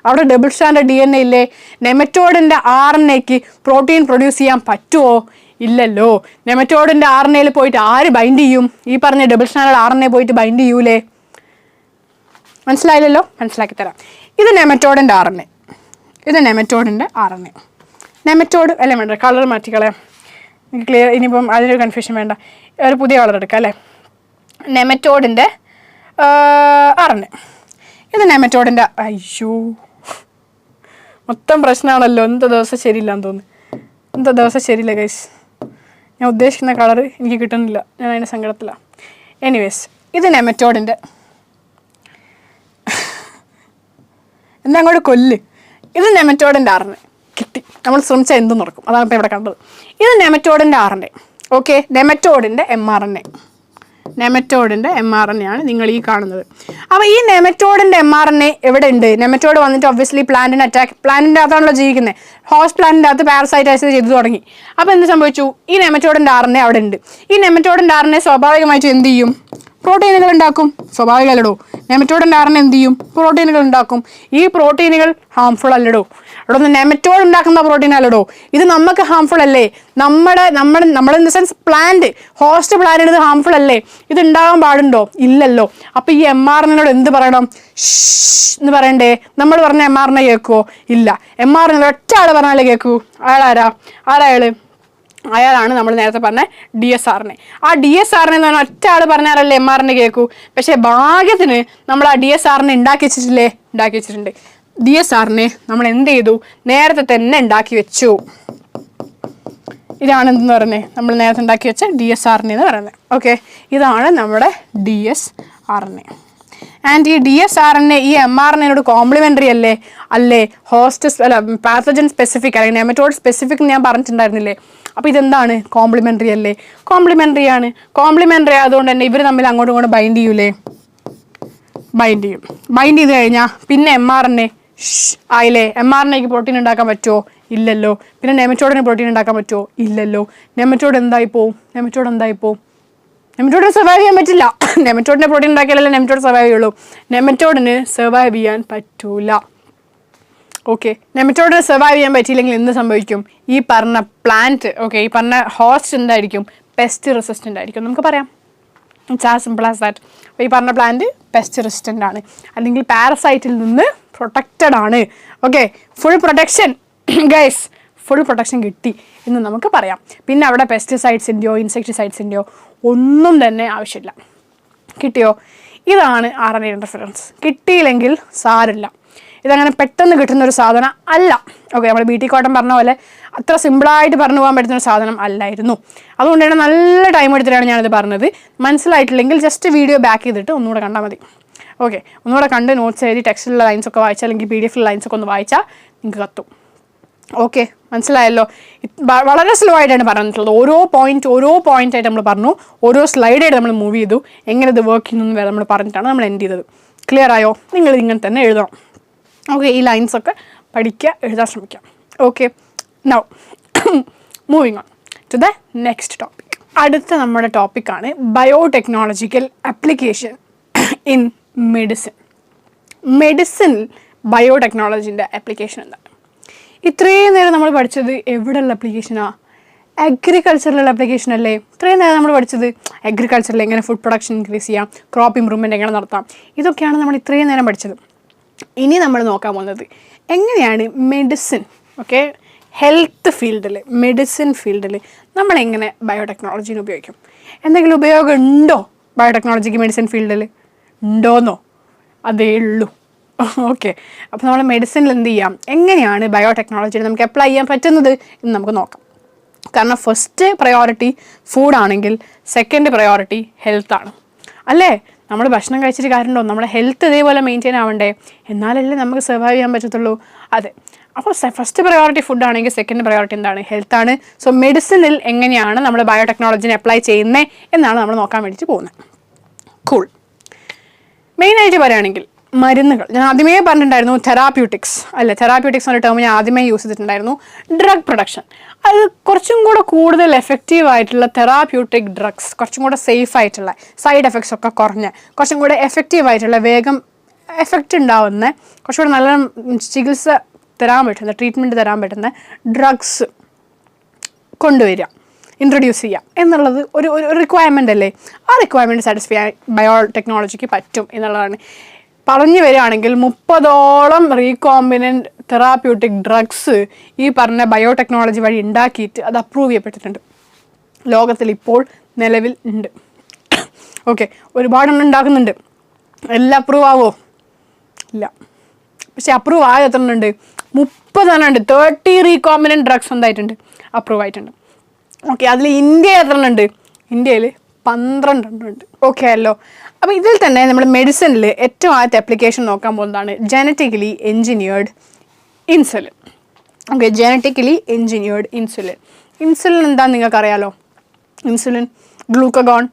അവിടെ ഡബിൾ സ്റ്റാൻഡേർഡ് DNA ഇല്ലേ? നെമറ്റോഡിൻ്റെ RNAക്ക് പ്രോട്ടീൻ പ്രൊഡ്യൂസ് ചെയ്യാൻ പറ്റുമോ? ഇല്ലല്ലോ. നെമറ്റോഡിൻ്റെ RNAയിൽ പോയിട്ട് ആര് ബൈൻഡ് ചെയ്യും? ഈ പറഞ്ഞ ഡബിൾ സ്റ്റാൻഡേർഡ് RNA പോയിട്ട് ബൈൻഡ് ചെയ്യൂലേ? മനസ്സിലായില്ലല്ലോ? മനസ്സിലാക്കി തരാം. ഇത് നെമറ്റോഡിൻ്റെ RNA. നെമറ്റോഡ് അല്ലേ വേണ്ട, കളർ മാറ്റിക്കളയാം. ക്ലിയർ. ഇനിയിപ്പം അതിനൊരു കൺഫ്യൂഷൻ വേണ്ട. ഒരു പുതിയ കളർ എടുക്കാം അല്ലേ? നെമറ്റോഡിൻ്റെ RNA. ഇത് നെമറ്റോഡിൻ്റെ മൊത്തം പ്രശ്നമാണല്ലോ. എന്ത് ദിവസം ശരിയില്ലാന്ന് തോന്നുന്നു. ഗൈസ്, ഞാൻ ഉദ്ദേശിക്കുന്ന കളർ എനിക്ക് കിട്ടുന്നില്ല. ഞാൻ അതിൻ്റെ സങ്കടത്തിലാണ്. എനിവേസ്, ഇത് നെമറ്റോഡിൻ്റെ എന്താ അങ്ങോട്ട് കൊല്ല്. ഇത് നെമറ്റോഡിൻ്റെ RNA. കിട്ടി. നമ്മൾ ശ്രമിച്ചാൽ എന്തും നടക്കും. അതാണ് ഇപ്പോൾ ഇവിടെ കണ്ടത്. ഇത് നെമറ്റോഡിൻ്റെ RNA. ഓക്കെ, നെമറ്റോഡിൻ്റെ mRNA ആണ് നിങ്ങൾ ഈ കാണുന്നത്. അപ്പോൾ ഈ നെമറ്റോഡിൻ്റെ mRNA എവിടെ ഉണ്ട്? നെമറ്റോഡ് വന്നിട്ട് ഒബ്വിയസ്ലി പ്ലാന്റിൻ്റെ അകത്താണല്ലോ ജീവിക്കുന്നത്. ഹോസ്റ്റ് പ്ലാന്റിൻ്റെ അകത്ത് പാരസൈറ്റൈസ് ചെയ്തു തുടങ്ങി. അപ്പോൾ എന്ത് സംഭവിച്ചു? ഈ നെമറ്റോഡിൻ്റെ RNA അവിടെ ഉണ്ട്. ഈ നെമറ്റോഡിൻ്റെ RNA സ്വാഭാവികമായിട്ടും എന്ത് ചെയ്യും? പ്രോട്ടീനുകൾ ഉണ്ടാക്കും. സ്വാഭാവികമല്ലടോ. നെമറ്റോഡിൻ്റെ RNA എന്ത് ചെയ്യും? പ്രോട്ടീനുകൾ ഉണ്ടാക്കും. ഈ പ്രോട്ടീനുകൾ ഹാംഫുൾ അല്ലടോ. അവിടെ നിന്ന് നെമറ്റോഡ് ഉണ്ടാക്കുന്ന പ്രോട്ടീൻ അല്ലടോ. ഇത് നമുക്ക് ഹാംഫുൾ അല്ലേ? നമ്മുടെ ഇൻ ദ സെൻസ് ഹോസ്റ്റ് പ്ലാന്റിന് ഇത് ഹാംഫുൾ അല്ലേ? ഇത് ഉണ്ടാകാൻ പാടുണ്ടോ? ഇല്ലല്ലോ. അപ്പോൾ ഈ mRNA എന്ത് പറയണം? എന്ന് പറയണ്ടേ? നമ്മൾ പറഞ്ഞ mRNA കേൾക്കുമോ? ഇല്ല. mRNA ഒറ്റ ആൾ പറഞ്ഞാലേ കേൾക്കൂ. അയാളാണ് നമ്മൾ നേരത്തെ പറഞ്ഞ DSRNA. ആ DSRNA എന്ന് പറഞ്ഞാൽ ഒറ്റ ആൾ പറഞ്ഞാലല്ലേ mRNA കേൾക്കൂ. പക്ഷേ ഭാഗ്യത്തിന് നമ്മൾ ആ DSRNA ഉണ്ടാക്കി വെച്ചിട്ടുണ്ട്. DSRNA നമ്മൾ എന്ത് ചെയ്തു? നേരത്തെ തന്നെ ഉണ്ടാക്കി വെച്ചു. ഇതാണ് എന്തെന്ന് പറയുന്നത്? നമ്മൾ നേരത്തെ ഉണ്ടാക്കി വെച്ച DSRNA എന്ന് പറയുന്നത്. ഓക്കെ, ഇതാണ് നമ്മുടെ DSRNA. ആൻഡ് ഈ DSRNA ഈ mRNA കോംപ്ലിമെൻ്ററി അല്ലേ? പാത്തജൻ സ്പെസിഫിക് അല്ലെങ്കിൽ നെമറ്റോഡ് സ്പെസിഫിക് ഞാൻ പറഞ്ഞിട്ടുണ്ടായിരുന്നില്ലേ? അപ്പോൾ ഇതെന്താണ്? കോംപ്ലിമെൻ്ററി അല്ലേ? കോംപ്ലിമെൻ്ററി ആയതുകൊണ്ട് തന്നെ ഇവർ തമ്മിൽ അങ്ങോട്ടും ഇങ്ങോട്ടും ബൈൻഡ് ചെയ്യും. ബൈൻഡ് ചെയ്ത് കഴിഞ്ഞാൽ പിന്നെ mRNA ആയില്ലേ? mRNAക്ക് പ്രോട്ടീൻ ഉണ്ടാക്കാൻ പറ്റുമോ? ഇല്ലല്ലോ. പിന്നെ നെമറ്റോഡിന് പ്രോട്ടീൻ ഉണ്ടാക്കാൻ പറ്റുമോ? ഇല്ലല്ലോ. നെമറ്റോഡ് എന്തായി പോവും? നെമറ്റോഡിന് സർവൈവ് ചെയ്യാൻ പറ്റില്ല. നെമറ്റോഡിൻ്റെ പ്രോട്ടീൻ ഉണ്ടാക്കിയാലല്ലേ നെമറ്റോഡ് സർവൈവ് ചെയ്യുള്ളൂ. നെമറ്റോഡിന് സർവൈവ് ചെയ്യാൻ പറ്റൂല. ഓക്കെ, നെമറ്റോഡിന് സർവൈവ് ചെയ്യാൻ പറ്റിയില്ലെങ്കിൽ എന്ത് സംഭവിക്കും? ഈ പറഞ്ഞ പ്ലാന്റ് ഈ പറഞ്ഞ ഹോസ്റ്റ് എന്തായിരിക്കും? പെസ്റ്റ് റെസിസ്റ്റൻ്റ് ആയിരിക്കും. നമുക്ക് പറയാം. It's as simple as that. അപ്പോൾ ഈ പറഞ്ഞ പ്ലാന്റ് പെസ്റ്റ് റെസിസ്റ്റൻ്റ് ആണ്, അല്ലെങ്കിൽ പാരസൈറ്റിൽ നിന്ന് പ്രൊട്ടക്റ്റഡ് ആണ്. Okay, full protection guys, full protection കിട്ടി എന്ന് നമുക്ക് പറയാം. പിന്നെ അവിടെ പെസ്റ്റിസൈഡ്സിൻ്റെയോ ഇൻസെക്ടിസൈഡ്സിൻ്റെയോ ഒന്നും തന്നെ ആവശ്യമില്ല. കിട്ടിയോ? ഇതാണ് RNA ഇൻ്റർഫിറൻസ്. കിട്ടിയില്ലെങ്കിൽ സാരില്ല. ഇതങ്ങനെ പെട്ടെന്ന് കിട്ടുന്നൊരു സാധനം അല്ല. ഓക്കെ, നമ്മൾ BT കോട്ടൻ പറഞ്ഞ പോലെ അത്ര സിമ്പിളായിട്ട് പറഞ്ഞു പോകാൻ പറ്റുന്നൊരു സാധനം അല്ലായിരുന്നു. അതുകൊണ്ട് തന്നെ നല്ല ടൈം എടുത്തിട്ടാണ് ഞാനിത് പറഞ്ഞത്. മനസ്സിലായിട്ടില്ലെങ്കിൽ ജസ്റ്റ് വീഡിയോ ബാക്ക് ചെയ്തിട്ട് ഒന്നുകൂടെ കണ്ടാൽ മതി. ഓക്കെ, ഒന്നുകൂടെ കണ്ട് നോട്ട്സ് എഴുതി ടെക്സ്റ്റിലുള്ള ലൈൻസൊക്കെ വായിച്ചാൽ, അല്ലെങ്കിൽ PDF ലൈൻസൊക്കെ ഒന്ന് വായിച്ചാൽ നിങ്ങൾക്ക് കത്തും. ഓക്കെ, മനസ്സിലായല്ലോ. വളരെ സ്ലോ ആയിട്ടാണ് പറഞ്ഞിട്ടുള്ളത്. ഓരോ പോയിന്റ് ആയിട്ട് നമ്മൾ പറഞ്ഞു, ഓരോ സ്ലൈഡായിട്ട് നമ്മൾ മൂവ് ചെയ്തു, എങ്ങനെ ഇത് വർക്ക് ചെയ്യുന്നു വരെ നമ്മൾ പറഞ്ഞിട്ടാണ് നമ്മൾ എൻഡ് ചെയ്തത്. ക്ലിയർ ആയോ? നിങ്ങൾ ഇങ്ങനെ തന്നെ എഴുതണം. ഓക്കെ, ഈ ലൈൻസൊക്കെ പഠിക്കുക, എഴുതാൻ ശ്രമിക്കാം. Okay, now moving on to the next topic. അടുത്ത നമ്മുടെ ടോപ്പിക്കാണ് ബയോടെക്നോളജിക്കൽ ആപ്ലിക്കേഷൻ ഇൻ മെഡിസിൻ. മെഡിസിനിൽ ബയോടെക്നോളജിൻ്റെ ആപ്ലിക്കേഷൻ എന്താണ്? ഇത്രയും നേരം നമ്മൾ പഠിച്ചത് എവിടെയുള്ള ആപ്ലിക്കേഷനാണ്? അഗ്രികൾച്ചറിലുള്ള ആപ്ലിക്കേഷൻ അല്ലേ? ഇത്രയും നേരം നമ്മൾ പഠിച്ചത് അഗ്രികൾച്ചറിൽ എങ്ങനെ ഫുഡ് പ്രൊഡക്ഷൻ ഇൻക്രീസ് ചെയ്യാം, ക്രോപ്പ് ഇമ്പ്രൂവ്മെൻറ്റ് എങ്ങനെ നടത്താം, ഇതൊക്കെയാണ് നമ്മൾ ഇത്രയും നേരം പഠിച്ചത്. ഇനി നമ്മൾ നോക്കാൻ പോകുന്നത് എങ്ങനെയാണ് മെഡിസിൻ, ഓക്കെ, ഹെൽത്ത് ഫീൽഡിൽ, മെഡിസിൻ ഫീൽഡിൽ നമ്മളെങ്ങനെ ബയോടെക്നോളജീനെ ഉപയോഗിക്കും. എന്തെങ്കിലും ഉപയോഗം ഉണ്ടോ ബയോടെക്നോളജിക്ക് മെഡിസിൻ ഫീൽഡിൽ? ഉണ്ടോന്നോ? അതേ ഉള്ളൂ. ഓക്കെ, അപ്പോൾ നമ്മൾ മെഡിസിനിൽ എന്ത് ചെയ്യാം, എങ്ങനെയാണ് ബയോടെക്നോളജിനെ നമുക്ക് അപ്ലൈ ചെയ്യാൻ പറ്റുന്നത് എന്ന് നമുക്ക് നോക്കാം. കാരണം ഫസ്റ്റ് പ്രയോറിറ്റി ഫുഡാണെങ്കിൽ സെക്കൻഡ് പ്രയോറിറ്റി ഹെൽത്താണ്, അല്ലേ? നമ്മൾ ഭക്ഷണം കഴിച്ചിട്ട് കാര്യമുണ്ടോ? നമ്മുടെ ഹെൽത്ത് ഇതേപോലെ മെയിൻറ്റെയിൻ ആവണ്ടേ, എന്നാലല്ലേ നമുക്ക് സർവൈവ് ചെയ്യാൻ പറ്റത്തുള്ളൂ. അതെ, അപ്പോൾ ഫസ്റ്റ് പ്രയോറിറ്റി ഫുഡാണെങ്കിൽ സെക്കൻഡ് പ്രയോറിറ്റി എന്താണ്? ഹെൽത്താണ്. സോ മെഡിസിനിൽ എങ്ങനെയാണ് നമ്മൾ ബയോടെക്നോളജിനെ അപ്ലൈ ചെയ്യുന്നത് എന്നാണ് നമ്മൾ നോക്കാൻ വേണ്ടിയിട്ട് പോകുന്നത്. കൂൾ. മെയിനായിട്ട് പറയുകയാണെങ്കിൽ മരുന്നുകൾ, ഞാൻ ആദ്യമേ പറഞ്ഞിട്ടുണ്ടായിരുന്നു തെറാപ്യൂട്ടിക്സ്, അല്ലേ? തെറാപ്യൂട്ടിക്സ് എന്ന ടേം ഞാൻ ആദ്യമേ യൂസ് ചെയ്തിട്ടുണ്ടായിരുന്നു. ഡ്രഗ് പ്രൊഡക്ഷൻ, അത് കുറച്ചും കൂടെ കൂടുതൽ എഫക്റ്റീവ് ആയിട്ടുള്ള തെറാപ്യൂട്ടിക് ഡ്രഗ്സ്, കുറച്ചും കൂടെ സേഫ് ആയിട്ടുള്ള, സൈഡ് എഫക്ട്സ് ഒക്കെ കുറഞ്ഞ് കുറച്ചും കൂടെ എഫക്റ്റീവ് ആയിട്ടുള്ള, വേഗം എഫക്റ്റ് ഉണ്ടാവുന്ന, കുറച്ചുകൂടെ നല്ല ചികിത്സ തരാൻ പറ്റുന്ന, ട്രീറ്റ്മെൻറ്റ് തരാൻ പറ്റുന്ന ഡ്രഗ്സ് കൊണ്ടുവരിക, ഇൻട്രൊഡ്യൂസ് ചെയ്യുക എന്നുള്ളത് ഒരു റിക്വയർമെൻ്റ് അല്ലേ? ആ റിക്വയർമെൻറ്റ് സാറ്റിസ്ഫൈ ചെയ്യാൻ ബയോടെക്നോളജിക്ക് പറ്റും എന്നുള്ളതാണ്. പറഞ്ഞു വരികയാണെങ്കിൽ 30ഓളം റീകോമ്പിനൻറ്റ് തെറാപ്യൂട്ടിക് ഡ്രഗ്സ് ഈ പറഞ്ഞ ബയോടെക്നോളജി വഴി ഉണ്ടാക്കിയിട്ട് അത് അപ്രൂവ് ചെയ്യപ്പെട്ടിട്ടുണ്ട്. ലോകത്തിൽ ഇപ്പോൾ നിലവിൽ ഉണ്ട്. ഓക്കെ, ഒരുപാടെണ്ണം ഉണ്ടാക്കുന്നുണ്ട്. എല്ലാം അപ്രൂവ് ആവോ? ഇല്ല. പക്ഷെ അപ്രൂവ് ആയ എത്ര ഉണ്ട്? 30 ഉണ്ട്. 30 റീകോമ്പിനൻറ്റ് ഡ്രഗ്സ് എന്തായിട്ടുണ്ട്? അപ്രൂവ് ആയിട്ടുണ്ട്. ഓക്കെ, അതിൽ ഇന്ത്യ എത്ര ഉണ്ട്? ഇന്ത്യയിൽ 12 ഉണ്ട്. ഓക്കെ അല്ലോ. അപ്പോൾ ഇതിൽ തന്നെ നമ്മൾ മെഡിസിനിൽ ഏറ്റവും ആദ്യത്തെ ആപ്ലിക്കേഷൻ നോക്കാൻ പോകുന്നതാണ് genetically engineered insulin. Okay, genetically engineered insulin. Insulin എന്താണെന്ന് നിങ്ങൾക്കറിയാലോ? ഇൻസുലിൻ, ഗ്ലൂക്കഗോൺ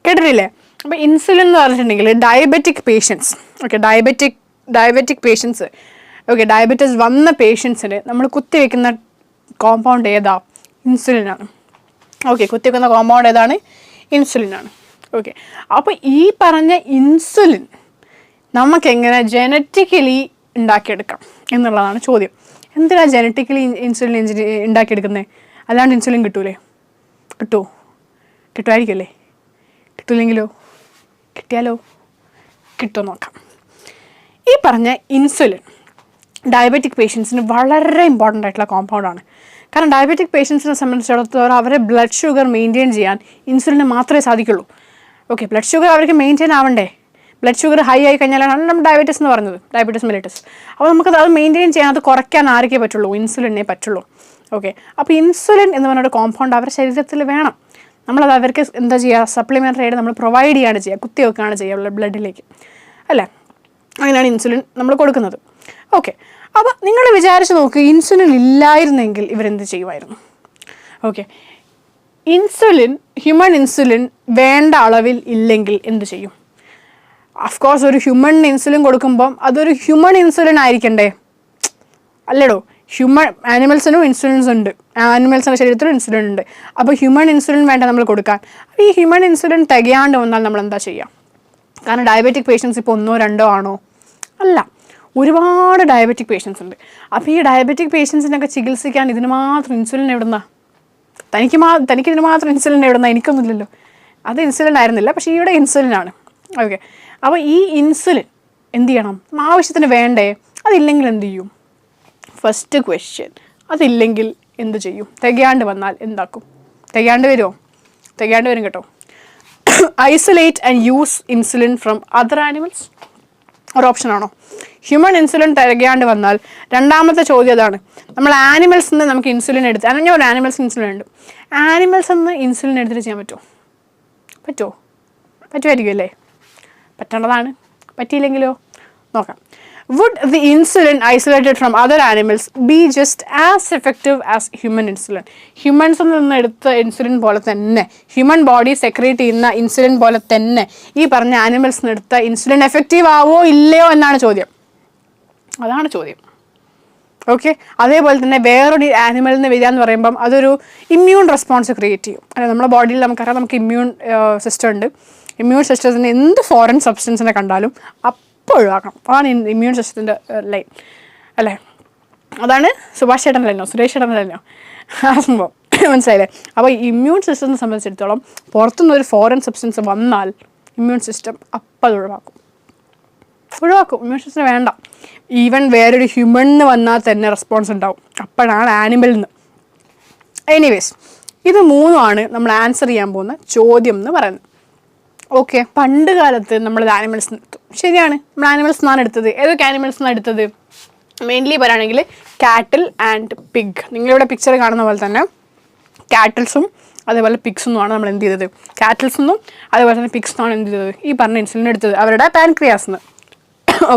കേട്ടിട്ടില്ലേ? അപ്പോൾ ഇൻസുലിൻ എന്ന് പറഞ്ഞിട്ടുണ്ടെങ്കിൽ diabetic patients, okay, diabetic patients, okay, diabetes വന്ന പേഷ്യൻസിന് നമ്മൾ കുത്തിവെക്കുന്ന കോമ്പൗണ്ട് ഏതാ? ഇൻസുലിനാണ്. ഓക്കെ, കുത്തിവെക്കുന്ന കോമ്പൗണ്ട് ഏതാണ്? ഇൻസുലിനാണ്. ഓക്കെ, അപ്പോൾ ഈ പറഞ്ഞ ഇൻസുലിൻ നമുക്കെങ്ങനെ ജനറ്റിക്കലി ഉണ്ടാക്കിയെടുക്കാം എന്നുള്ളതാണ് ചോദ്യം. എന്തിനാണ് ജനറ്റിക്കലി ഇൻസുലിൻ ഉണ്ടാക്കിയെടുക്കുന്നത്? അല്ലാണ്ട് ഇൻസുലിൻ കിട്ടൂലേ? കിട്ടുമായിരിക്കുമല്ലേ? കിട്ടില്ലെങ്കിലോ? കിട്ടിയാലോ? കിട്ടുമോ നോക്കാം. ഈ പറഞ്ഞ ഇൻസുലിൻ ഡയബറ്റിക് പേഷ്യൻസിന് വളരെ ഇമ്പോർട്ടൻ്റ് ആയിട്ടുള്ള കോമ്പൗണ്ടാണ്. കാരണം ഡയബറ്റിക് പേഷ്യൻസിനെ സംബന്ധിച്ചിടത്തോളം അവരെ ബ്ലഡ് ഷുഗർ മെയിൻറ്റെയിൻ ചെയ്യാൻ ഇൻസുലിന് മാത്രമേ സാധിക്കുള്ളൂ. ഓക്കെ, ബ്ലഡ് ഷുഗർ അവർക്ക് മെയിൻറ്റെയിൻ ആവണ്ടേ? ബ്ലഡ് ഷുഗർ ഹൈ ആയി കഴിഞ്ഞാലാണ് നമ്മൾ ഡയബറ്റീസ് എന്ന് പറഞ്ഞത്, ഡയബറ്റീസ് മെലിറ്റസ്. അപ്പോൾ നമുക്കത് അത് മെയിൻറ്റെയിൻ ചെയ്യാൻ, അത് കുറയ്ക്കാൻ ആർക്കേ പറ്റുള്ളൂ? ഇൻസുലിനെ പറ്റുള്ളൂ. ഓക്കെ, അപ്പോൾ ഇൻസുലിൻ എന്ന് പറഞ്ഞൊരു കോമ്പൗണ്ട് അവരുടെ ശരീരത്തിൽ വേണം. നമ്മളത് അവർക്ക് എന്താ ചെയ്യുക? സപ്ലിമെൻ്ററി ആയിട്ട് നമ്മൾ പ്രൊവൈഡ് ചെയ്യുകയാണ് ചെയ്യുക, കുത്തിവെക്കുകയാണ് ചെയ്യുക ബ്ലഡിലേക്ക്, അല്ലേ? അങ്ങനെയാണ് ഇൻസുലിൻ നമ്മൾ കൊടുക്കുന്നത്. ഓക്കെ, അപ്പോൾ നിങ്ങൾ വിചാരിച്ച് നോക്ക്, ഇൻസുലിൻ ഇല്ലായിരുന്നെങ്കിൽ ഇവരെന്ത് ചെയ്യുമായിരുന്നു? ഓക്കെ, ഹ്യൂമൻ ഇൻസുലിൻ വേണ്ട അളവിൽ ഇല്ലെങ്കിൽ എന്ത് ചെയ്യും? അഫ്കോഴ്സ് ഒരു ഹ്യൂമൻ ഇൻസുലിൻ കൊടുക്കുമ്പം അതൊരു ഹ്യൂമൻ ഇൻസുലിൻ ആയിരിക്കണ്ടേ? അല്ലേടോ? ആനിമൽസിനും ഇൻസുലിൻസ് ഉണ്ട്, ആനിമൽസിൻ്റെ ശരീരത്തിലും ഇൻസുലിൻ ഉണ്ട്. അപ്പോൾ ഹ്യൂമൻ ഇൻസുലിൻ വേണ്ട നമ്മൾ കൊടുക്കാൻ. അപ്പോൾ ഈ ഹ്യൂമൻ ഇൻസുലിൻ തികയാണ്ട് വന്നാൽ നമ്മൾ എന്താ ചെയ്യുക? കാരണം ഡയബറ്റിക് പേഷ്യൻസ് ഇപ്പോൾ 1 or 2 ആണോ? അല്ല, ഒരുപാട് ഡയബറ്റിക് പേഷ്യൻസ് ഉണ്ട്. അപ്പോൾ ഈ ഡയബറ്റിക് പേഷ്യൻസിനൊക്കെ ചികിത്സിക്കാൻ ഇതിന് മാത്രം ഇൻസുലിൻ എവിടുന്നാ? തനിക്ക് ഇതിന് മാത്രം ഇൻസുലിൻ എവിടുന്നാ? എനിക്കൊന്നുമില്ലല്ലോ. അത് ഇൻസുലിൻ ആയിരുന്നില്ല, പക്ഷേ ഇവിടെ ഇൻസുലിനാണ്. ഓക്കെ, അപ്പോൾ ഈ ഇൻസുലിൻ എന്ത് ചെയ്യണം? ആവശ്യത്തിന് വേണ്ടേ? അതില്ലെങ്കിൽ എന്ത് ചെയ്യും? ഫസ്റ്റ് ക്വസ്റ്റ്യൻ, അതില്ലെങ്കിൽ എന്ത് ചെയ്യും? തികയാണ്ട് വന്നാൽ എന്താക്കും? തികയാണ്ട് വരുമോ? തികയാണ്ട് വരും കേട്ടോ. Isolate and use insulin from other animals ഒരു ഓപ്ഷനാണോ? ഹ്യൂമൻ ഇൻസുലിൻ തികയാണ്ട് വന്നാൽ രണ്ടാമത്തെ ചോദ്യം അതാണ്. നമ്മൾ ആനിമൽസിൽ നിന്ന് നമുക്ക് ഇൻസുലിൻ എടുത്ത്, അല്ലെങ്കിൽ ഒരു ആനിമൽസ് ഇൻസുലിൻ ഉണ്ട്, ആനിമൽസിൽ നിന്ന് ഇൻസുലിൻ എടുത്തിട്ട് ചെയ്യാൻ പറ്റുമായിരിക്കും അല്ലേ? പറ്റേണ്ടതാണ്. പറ്റിയില്ലെങ്കിലോ? നോക്കാം. Would the insulin isolated from other animals be just as effective as human insulin? ഹ്യൂമൻസിൽ നിന്ന് എടുത്ത ഇൻസുലിൻ പോലെ തന്നെ, ഹ്യൂമൻ ബോഡി സെക്രീറ്റ് ചെയ്യുന്ന ഇൻസുലിൻ പോലെ തന്നെ ഈ പറഞ്ഞ ആനിമൽസിന് എടുത്ത ഇൻസുലിൻ എഫക്റ്റീവ് ആവോ ഇല്ലയോ എന്നാണ് ചോദ്യം. അതാണ് ചോദ്യം. ഓക്കെ, അതേപോലെ തന്നെ വേറൊരു ആനിമലിൽ നിന്ന് വരിക എന്ന് പറയുമ്പം അതൊരു ഇമ്മ്യൂൺ റെസ്പോൺസ് ക്രിയേറ്റ് ചെയ്യും. അല്ലെ, നമ്മുടെ ബോഡിയിൽ നമുക്കറിയാം, നമുക്ക് ഇമ്മ്യൂൺ സിസ്റ്റം ഉണ്ട്. ഇമ്മ്യൂൺ സിസ്റ്റത്തിന് എന്ത് ഫോറിൻ സബ്സ്റ്റൻസിനെ കണ്ടാലും അപ്പോൾ ഒഴിവാക്കണം. അതാണ് ഇമ്മ്യൂൺ സിസ്റ്റത്തിൻ്റെ ലൈൻ അല്ലേ. അതാണ് സുഭാഷ് ചേട്ടനല്ലോ, സുരേഷ് ചേട്ടനല്ലോ ആ സംഭവം, മനസ്സിലായില്ലേ? അപ്പോൾ ഇമ്മ്യൂൺ സിസ്റ്റത്തിനെ സംബന്ധിച്ചിടത്തോളം പുറത്തുനിന്നൊരു ഫോറിൻ സബ്സ്റ്റൻസ് വന്നാൽ ഇമ്മ്യൂൺ സിസ്റ്റം അപ്പം അത് ഒഴിവാക്കും. ഇമ്മ്യൂൺ സിസ്റ്റം വേണ്ട. ഈവൻ വേറൊരു ഹ്യൂമണിന് വന്നാൽ തന്നെ റെസ്പോൺസ് ഉണ്ടാവും. അപ്പോഴാണ് ആനിമലിൽ നിന്ന്. എനിവേസ്, ഇത് മൂന്നുമാണ് നമ്മൾ ആൻസർ ചെയ്യാൻ പോകുന്ന ചോദ്യം എന്ന് പറയുന്നത്. ഓക്കെ, പണ്ട് കാലത്ത് നമ്മൾ ആനിമൽസ് എടുത്തു. ശരിയാണ്, നമ്മൾ ആനിമൽസ് നിന്നാണ് എടുത്തത്. ഏതൊക്കെ ആനിമൽസ് നിന്നാണ് എടുത്തത്? മെയിൻലി പറയുകയാണെങ്കിൽ കാറ്റിൽ ആൻഡ് പിഗ്. നിങ്ങളിവിടെ പിക്ചർ കാണുന്ന പോലെ തന്നെ കാറ്റിൽസും അതേപോലെ പിഗ്സൊന്നുമാണ് നമ്മൾ എന്ത് ചെയ്തത്. കാറ്റിൽസെന്നും അതേപോലെ തന്നെ പിഗ്സെന്നാണ് എന്ത് ചെയ്തത്, ഈ പറഞ്ഞ ഇൻസുലിൻ എടുത്തത് അവരുടെ പാൻക്രിയാസിന്.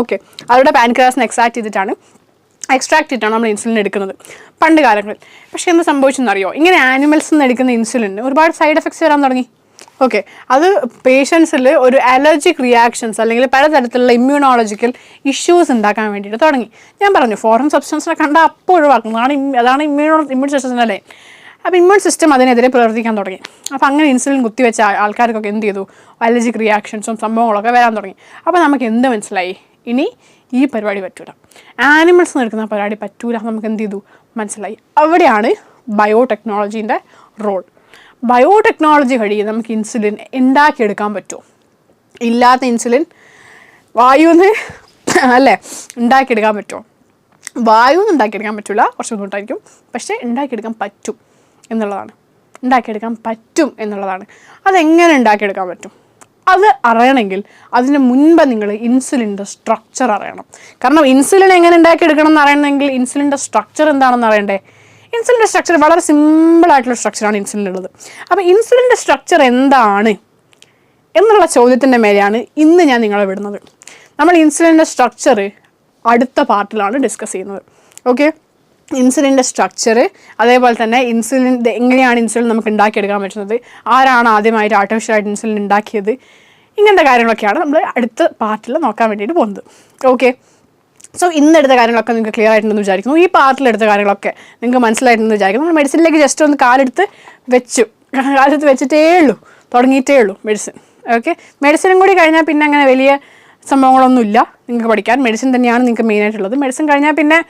ഓക്കെ, അവരുടെ പാൻക്രിയാസിന് എക്സ്ട്രാക്ട് ചെയ്തിട്ടാണ് നമ്മൾ ഇൻസുലിൻ എടുക്കുന്നത് പണ്ട് കാലങ്ങളിൽ. പക്ഷേ എന്ത് സംഭവിച്ചെന്നറിയോ? ഇങ്ങനെ ആനിമൽസിൽ നിന്ന് എടുക്കുന്ന ഇൻസുലിന് ഒരുപാട് സൈഡ് എഫക്ട്സ് വരാൻ തുടങ്ങി. ഓക്കെ, അത് പേഷ്യൻസിൽ ഒരു അലർജിക് റിയാക്ഷൻസ് അല്ലെങ്കിൽ പലതരത്തിലുള്ള ഇമ്മ്യൂണോളജിക്കൽ ഇഷ്യൂസ് ഉണ്ടാക്കാൻ വേണ്ടിയിട്ട് തുടങ്ങി. ഞാൻ പറഞ്ഞു, ഫോറിൻ സബ്സ്റ്റൻസിനെ കണ്ടാൽ അപ്പോൾ ഒഴിവാക്കുന്നത്. അതാണ് ഇമ്മ്യൂൺ സിസ്റ്റത്തിൻ്റെ ലൈൻ. അപ്പോൾ ഇമ്മ്യൂൺ സിസ്റ്റം അതിനെതിരെ പ്രവർത്തിക്കാൻ തുടങ്ങി. അപ്പോൾ അങ്ങനെ ഇൻസുലിൻ കുത്തിവെച്ച ആൾക്കാർക്കൊക്കെ എന്ത് ചെയ്തു, അലർജിക് റിയാക്ഷൻസും സംഭവങ്ങളൊക്കെ വരാൻ തുടങ്ങി. അപ്പോൾ നമുക്ക് എന്ത് മനസ്സിലായി? ഇനി ഈ പരിപാടി പറ്റൂല, ആനിമൽസ് എടുക്കുന്ന പരിപാടി പറ്റൂല, നമുക്ക് എന്ത് ചെയ്തു മനസ്സിലായി. അവിടെയാണ് ബയോടെക്നോളജീൻ്റെ റോൾ. ബയോടെക്നോളജി വഴി നമുക്ക് ഇൻസുലിൻ ഉണ്ടാക്കിയെടുക്കാൻ പറ്റുമോ? ഇല്ലാത്ത ഇൻസുലിൻ വായുന്ന് അല്ലേ ഉണ്ടാക്കിയെടുക്കാൻ പറ്റുമോ? വായുന്ന് ഉണ്ടാക്കിയെടുക്കാൻ പറ്റില്ല, കുറച്ച് ബുദ്ധിമുട്ടായിരിക്കും. പക്ഷേ ഉണ്ടാക്കിയെടുക്കാൻ പറ്റും എന്നുള്ളതാണ്. അതെങ്ങനെ ഉണ്ടാക്കിയെടുക്കാൻ പറ്റും? അത് അറിയണമെങ്കിൽ അതിന് മുൻപ് നിങ്ങൾ ഇൻസുലിൻ്റെ സ്ട്രക്ചർ അറിയണം. കാരണം ഇൻസുലിൻ എങ്ങനെ ഉണ്ടാക്കിയെടുക്കണം എന്ന് അറിയണമെങ്കിൽ ഇൻസുലിൻ്റെ സ്ട്രക്ചർ എന്താണെന്ന് അറിയണ്ടേ? ഇൻസുലിൻ്റെ സ്ട്രക്ചർ വളരെ സിമ്പിളായിട്ടുള്ള സ്ട്രക്ചറാണ് ഇൻസുലിനുള്ളത്. അപ്പോൾ ഇൻസുലിൻ്റെ സ്ട്രക്ചർ എന്താണ് എന്നുള്ള ചോദ്യത്തിൻ്റെ മേലെയാണ് ഇന്ന് ഞാൻ നിങ്ങളെ വിടുന്നത്. നമ്മൾ ഇൻസുലിൻ്റെ സ്ട്രക്ചർ അടുത്ത പാർട്ടിലാണ് ഡിസ്കസ് ചെയ്യുന്നത്. ഓക്കെ, ഇൻസുലിൻ്റെ സ്ട്രക്ചർ, അതേപോലെ തന്നെ എങ്ങനെയാണ് ഇൻസുലിൻ നമുക്ക് ഉണ്ടാക്കിയെടുക്കാൻ പറ്റുന്നത്, ആരാണ് ആദ്യമായിട്ട് ആർട്ടിഫിഷ്യലായിട്ട് ഇൻസുലിൻ ഉണ്ടാക്കിയത്, ഇങ്ങനത്തെ കാര്യങ്ങളൊക്കെയാണ് നമ്മൾ അടുത്ത പാർട്ടിൽ നോക്കാൻ വേണ്ടിയിട്ട് പോകുന്നത്. ഓക്കെ, സോ ഇന്നെടുത്ത കാര്യങ്ങളൊക്കെ നിങ്ങൾക്ക് ക്ലിയർ ആയിട്ടുണ്ടെന്ന് വിചാരിക്കുന്നു. ഈ പാർട്ടിലെടുത്ത കാര്യങ്ങളൊക്കെ നിങ്ങൾക്ക് മനസ്സിലായിട്ടുണ്ടെന്ന് വിചാരിക്കുന്നു. നമ്മൾ മെഡിസിനിലേക്ക് ജസ്റ്റ് ഒന്ന് കാലെടുത്ത് തുടങ്ങിയിട്ടേ ഉള്ളൂ മെഡിസിൻ. ഓക്കെ, മെഡിസിനും കൂടി കഴിഞ്ഞാൽ പിന്നെ അങ്ങനെ വലിയ സംഭവങ്ങളൊന്നുമില്ല നിങ്ങൾക്ക് പഠിക്കാൻ. മെഡിസിൻ തന്നെയാണ് നിങ്ങൾക്ക് മെയിനായിട്ടുള്ളത്. മെഡിസിൻ കഴിഞ്ഞാൽ പിന്നെ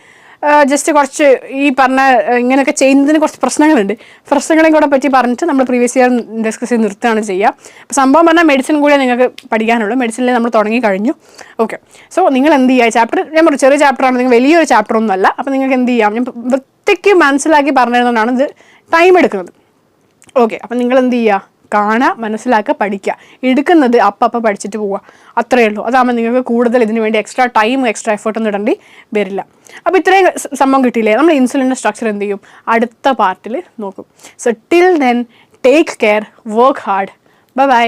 ജസ്റ്റ് കുറച്ച് ഈ പറഞ്ഞ ഇങ്ങനെയൊക്കെ ചെയ്യുന്നതിന് കുറച്ച് പ്രശ്നങ്ങളെയും കൂടെ പറ്റി പറഞ്ഞിട്ട് നമ്മൾ പ്രീവിയസ് ഇയർ ഡിസ്കസ് ചെയ്ത് നിർത്തുകയാണ് ചെയ്യുക. അപ്പോൾ സംഭവം പറഞ്ഞാൽ മെഡിസിൻ കൂടെ നിങ്ങൾക്ക് പഠിക്കാനുള്ളൂ. മെഡിസിനിൽ നമ്മൾ തുടങ്ങി കഴിഞ്ഞു. ഓക്കെ, സോ നിങ്ങൾ എന്ത് ചെയ്യുക, ചാപ്റ്റർ ഞാൻ പറഞ്ഞു ചെറിയ ചാപ്റ്ററാണ്, നിങ്ങൾ വലിയൊരു ചാപ്റ്റർ ഒന്നും അല്ല. അപ്പോൾ നിങ്ങൾക്ക് എന്ത് ചെയ്യാം, ഞാൻ വൃത്തിക്ക് മനസ്സിലാക്കി പറഞ്ഞിരുന്നതുകൊണ്ടാണ് ഇത് ടൈം എടുക്കുന്നത്. ഓക്കെ, അപ്പം നിങ്ങൾ എന്ത് ചെയ്യുക, കാണുക, മനസ്സിലാക്കുക, പഠിക്കുക, എടുക്കുന്നത് അപ്പം പഠിച്ചിട്ട് പോവുക, അത്രയേ ഉള്ളൂ. അതാകുമ്പോൾ നിങ്ങൾക്ക് കൂടുതൽ ഇതിന് വേണ്ടി എക്സ്ട്രാ എഫേർട്ടൊന്നും ഇടേണ്ടി വരില്ല. അപ്പോൾ ഇത്രയും സംഭവം കിട്ടിയില്ലേ? നമ്മൾ ഇൻസുലിൻ്റെ സ്ട്രക്ചർ എന്ത് ചെയ്യും, അടുത്ത പാർട്ടിൽ നോക്കും. So till then take care, work hard, by.